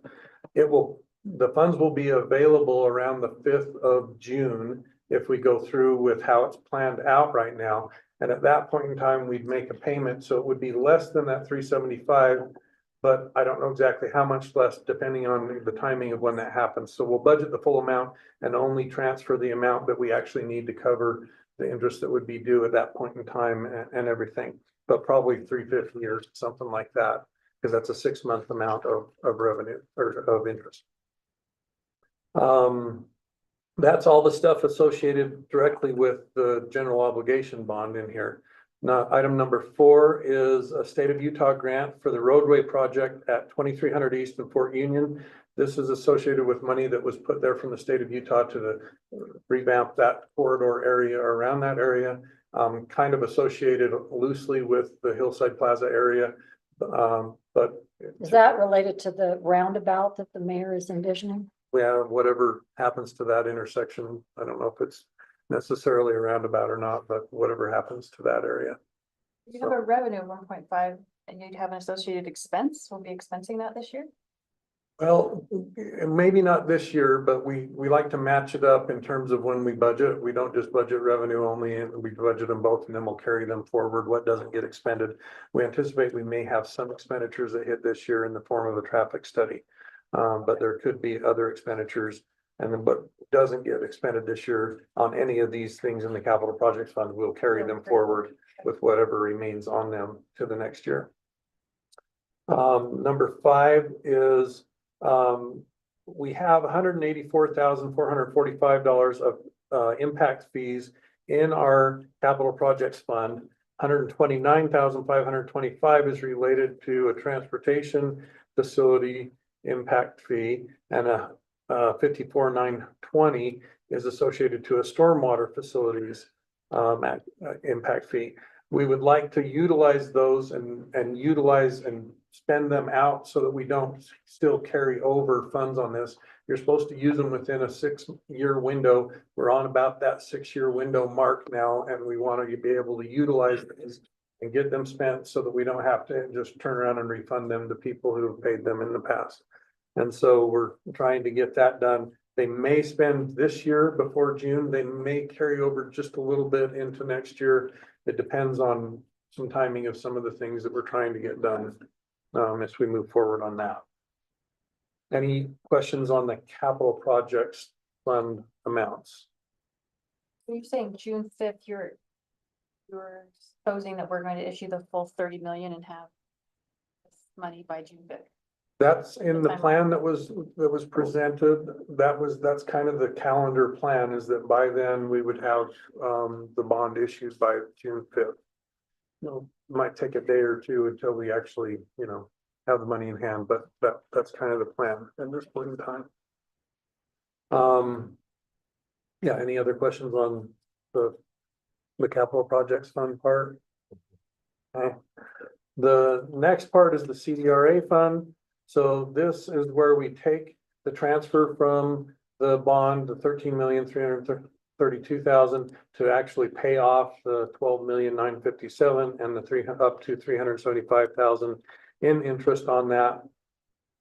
The funds will be available around the 5th of June if we go through with how it's planned out right now. And at that point in time, we'd make a payment. So it would be less than that 375, but I don't know exactly how much less depending on the timing of when that happens. So we'll budget the full amount and only transfer the amount that we actually need to cover the interest that would be due at that point in time and everything, but probably 350 or something like that, because that's a 6-month amount of revenue or of interest. That's all the stuff associated directly with the general obligation bond in here. Now, item number 4 is a state of Utah grant for the roadway project at 2300 East in Fort Union. This is associated with money that was put there from the state of Utah to revamp that corridor area around that area, kind of associated loosely with the Hillside Plaza area. But Is that related to the roundabout that the mayor is envisioning? yeah, whatever happens to that intersection, I don't know if it's necessarily a roundabout or not, but whatever happens to that area. You have a revenue of 1.5 and you'd have an associated expense. We'll be expensing that this year. Well, maybe not this year, but we like to match it up in terms of when we budget. We don't just budget revenue only, and we budget them both and then we'll carry them forward. What doesn't get expended. We anticipate we may have some expenditures that hit this year in the form of a traffic study. But there could be other expenditures, and then what doesn't get expended this year on any of these things in the capital projects fund, we'll carry them forward with whatever remains on them to the next year. Number 5 is we have $184,445 of impact fees in our capital projects fund. $129,525 is related to a transportation facility impact fee, and a $54,920 is associated to a stormwater facilities impact fee. We would like to utilize those and utilize and spend them out so that we don't still carry over funds on this. You're supposed to use them within a 6-year window. We're on about that 6-year window mark now, and we want to be able to utilize these and get them spent so that we don't have to just turn around and refund them to people who have paid them in the past. And so we're trying to get that done. They may spend this year before June. They may carry over just a little bit into next year. It depends on some timing of some of the things that we're trying to get done, as we move forward on that. Any questions on the capital projects fund amounts? So you're saying June 5th, you're supposing that we're going to issue the full 30 million and have this money by June 5th. That's in the plan that was presented. That's kind of the calendar plan, is that by then we would have the bond issued by June 5th. Might take a day or two until we actually, have the money in hand, but that's kind of the plan at this point in time. Yeah, any other questions on the capital projects fund part? Okay. The next part is the CDRA fund. So this is where we take the transfer from the bond, the 13,332,000, to actually pay off the 12,957,000 and the up to 375,000 in interest on that.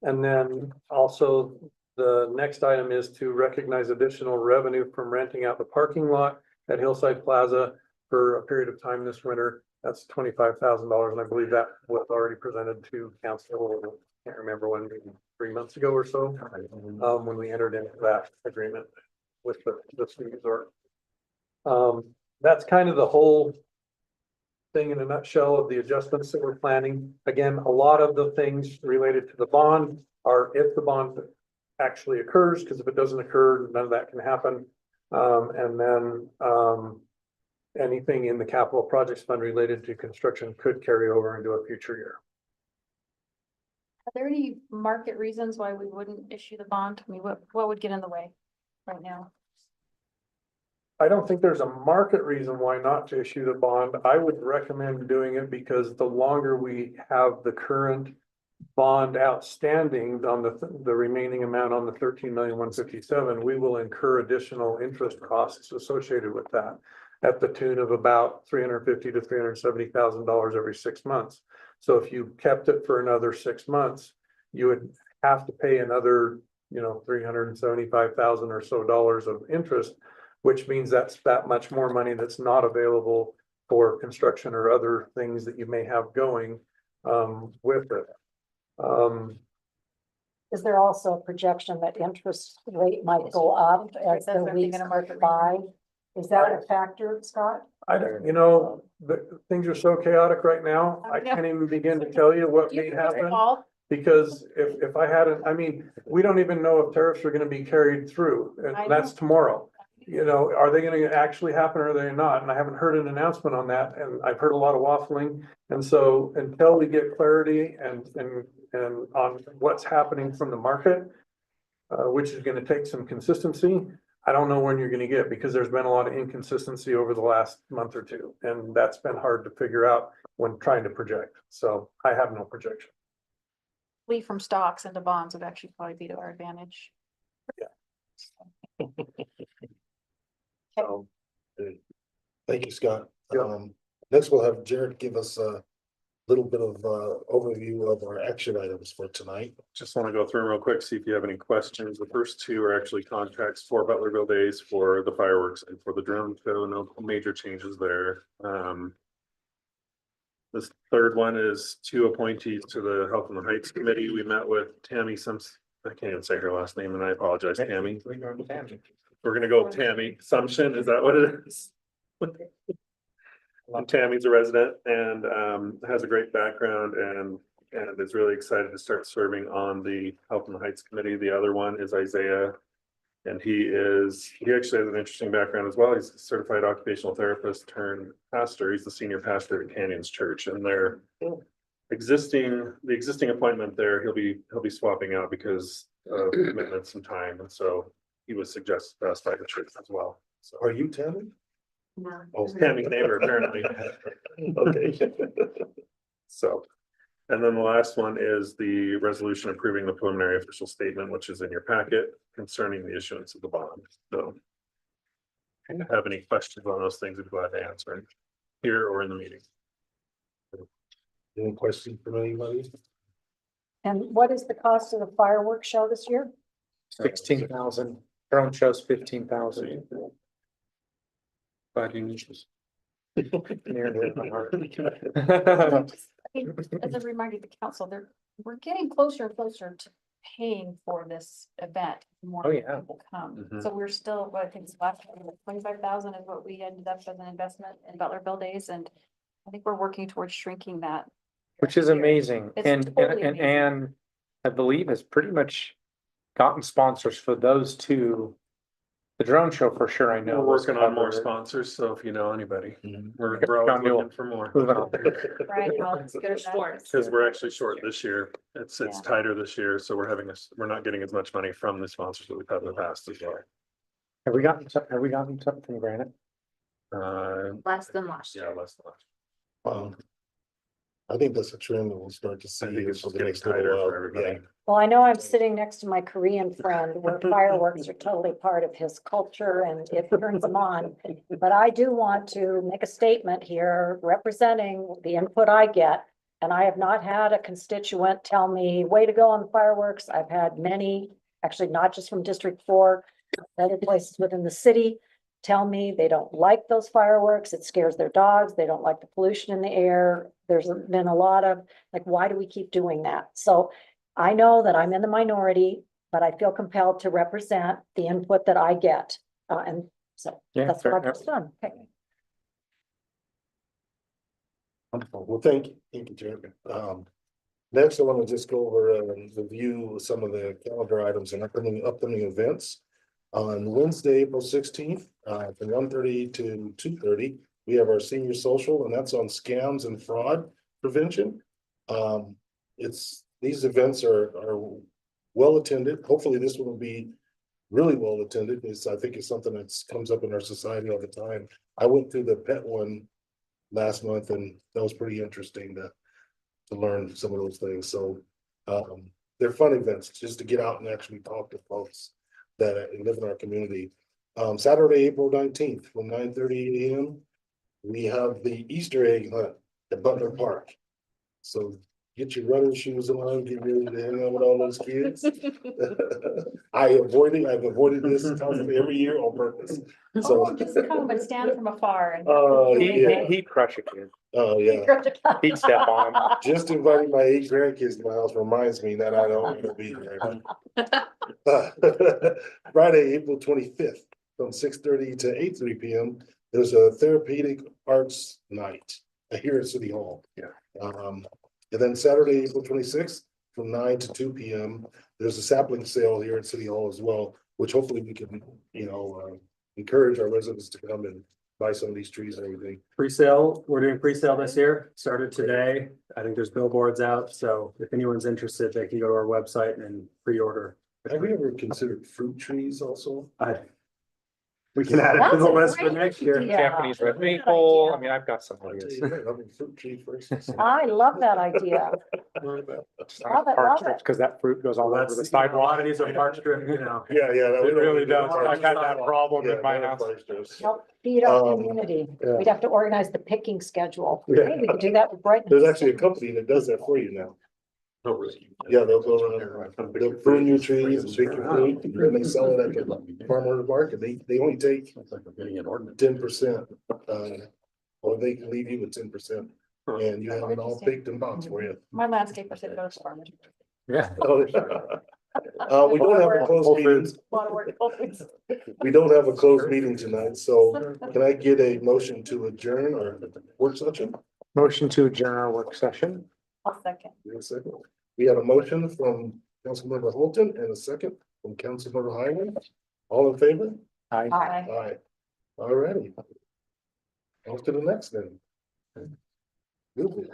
And then also the next item is to recognize additional revenue from renting out the parking lot at Hillside Plaza for a period of time this winter. That's $25,000, and I believe that was already presented to council. I can't remember when, maybe 3 months ago or so, when we entered into that agreement with the ski resort. That's kind of the whole thing in a nutshell of the adjustments that we're planning. Again, a lot of the things related to the bond are if the bond actually occurs, because if it doesn't occur, none of that can happen. And then anything in the capital projects fund related to construction could carry over into a future year. Are there any market reasons why we wouldn't issue the bond? I mean, what would get in the way right now? I don't think there's a market reason why not to issue the bond. I would recommend doing it because the longer we have the current bond outstanding on the remaining amount on the 13,157,000, we will incur additional interest costs associated with that at the tune of about $350,000 to $370,000 every 6 months. So if you kept it for another 6 months, you would have to pay another, $375,000 or so of interest, which means that's that much more money that's not available for construction or other things that you may have going with it. Is there also a projection that interest rate might go up as That's the what I'm weeks thinking of market go by? Is that a factor, Scott? I don't, things are so chaotic right now. I can't even begin to tell you what Do you may have a crystal happen. ball? Because if I hadn't, we don't even know if tariffs are gonna be carried through, I and that's know. tomorrow. Are they gonna actually happen or are they not? And I haven't heard an announcement on that, and I've heard a lot of waffling. And so until we get clarity and on what's happening from the market, which is gonna take some consistency, I don't know when you're gonna get, because there's been a lot of inconsistency over the last month or two, and that's been hard to figure out when trying to project. So I have no projection. Leave from stocks into bonds would actually probably be to our advantage. So Thank you, Scott. Yeah. Next we'll have Jared give us a little bit of overview of our action items for tonight. Just want to go through them real quick, see if you have any questions. The first two are actually contracts for Butlerville Days for the fireworks and for the drone show. No major changes there. This third one is 2 appointees to the Health and the Heights Committee. We met with Tammy I can't even say her last name, and I apologize, Tammy. We're gonna go with Tammy Sumption, is that what it is? Tammy's a resident and has a great background and is really excited to start serving on the Health and the Heights Committee. The other one is Isaiah. And he actually has an interesting background as well. He's a certified occupational therapist turned pastor. He's the senior pastor at Canyons Church, and the existing appointment there, he'll be swapping out because of commitments and time. And so he was suggested best by the church as well. So Are you Tammy? Oh, Tammy's neighbor apparently. Okay. So, and then the last one is the resolution approving the preliminary official statement, which is in your packet concerning the issuance of the bond. So if you have any questions on those things, I'd be glad to answer here or in the meeting. Any questions from anybody? And what is the cost of the fireworks show this year? 16,000, drone shows 15,000. Glad you knew this. Near and dear to my heart. As a reminder to the council, we're getting closer and closer to paying for this event. The more Oh, yeah. people come. Mhm. So we're still, what I think it's last, 25,000 is what we ended up as an investment in Butlerville Days, and I think we're working towards shrinking that. Which is amazing. It's And, totally and, amazing. and I believe has pretty much gotten sponsors for those two. The drone show for sure, I know. We're was working on more covered. sponsors, so if you know anybody, Mhm. we're John always Newell. looking for more. Moving on. Right, well, it's good as that. Because we're actually short this year. It's Yeah. tighter this year, so we're not getting as much money from the sponsors that we've had in the past as well. Have we gotten something from Granite? Less than last Yeah, less than last. I think that's a trend that we'll start to see. I think it's for the getting next little tighter while. for everybody. Yeah. Well, I know I'm sitting next to my Korean friend where fireworks are totally part of his culture and it turns him on. But I do want to make a statement here representing the input I get. And I have not had a constituent tell me, way to go on the fireworks. I've had many, actually not just from District 4, other places within the city, tell me they don't like those fireworks. It scares their dogs. They don't like the pollution in the air. There's been a lot of, like, why do we keep doing that? So I know that I'm in the minority, but I feel compelled to represent the input that I get. And so Yeah, that's fair what I've enough. just done. Okay. Wonderful. Well, thank you, Jeremy. Next, I want to just go over and review some of the calendar items and upcoming events. On Wednesday, April 16th, from 1:30 to 2:30, we have our senior social, and that's on scams and fraud prevention. These events are well attended. Hopefully, this one will be really well attended. I think it's something that's comes up in our society all the time. I went through the pet one last month, and that was pretty interesting to learn some of those things. So they're fun events just to get out and actually talk to folks that live in our community. Saturday, April 19th, from 9:30 a.m. we have the Easter egg hunt at Butler Park. So get your running shoes on, get ready to hang out with all those kids. I've avoided this constantly every year on purpose. Oh, So, just come and stand from afar and. yeah, He'd crush it, kid. oh, yeah. He'd step on him. Just inviting my 8 grandkids to my house reminds me that I don't want to be there. Friday, April 25th, from 6:30 to 8:30 p.m. There's a therapeutic arts night here at City Hall. Yeah. And then Saturday, April 26th, from 9 to 2 p.m. There's a sapling sale here at City Hall as well, which hopefully we can, encourage our residents to come and buy some of these trees and everything. Pre-sale, we're doing pre-sale this year, started today. I think there's billboards out, so if anyone's interested, they can go to our website and pre-order. Have we ever considered fruit trees also? We can add it to That's the a list for great next year. idea. Japanese red Good maple. idea. I mean, I've got some I'll tell ideas. you what, I mean, fruit tree first. I love that idea. Just on Love it, park love strips, it. because that fruit goes all over That's, the a sidewalk. lot of these are park strip, you know. Yeah, yeah. It really does. I've had that problem in my house. Help feed our Um, community. yeah. We'd have to organize the picking schedule. Yeah. Hey, we could do that with Brighton. There's actually a company that does that for you now. Oh, really? Yeah, they'll go around, they'll prune your trees and pick your fruit, and then they sell it at the farmer's market. They only take 10%. Or they can leave you with 10%. And you have it all picked and boxed for you. My landscaper said go to farmers. Yeah. We don't have a closed meeting. Lot of work. We don't have a closed meeting tonight, so can I get a motion to adjourn or work session? Motion to adjourn our work session. I'll second. Give a second. We had a motion from Councilmember Holton and a second from Councilmember Hyman. All in favor? Aye. Aye. Aye. All righty. On to the next then. Good.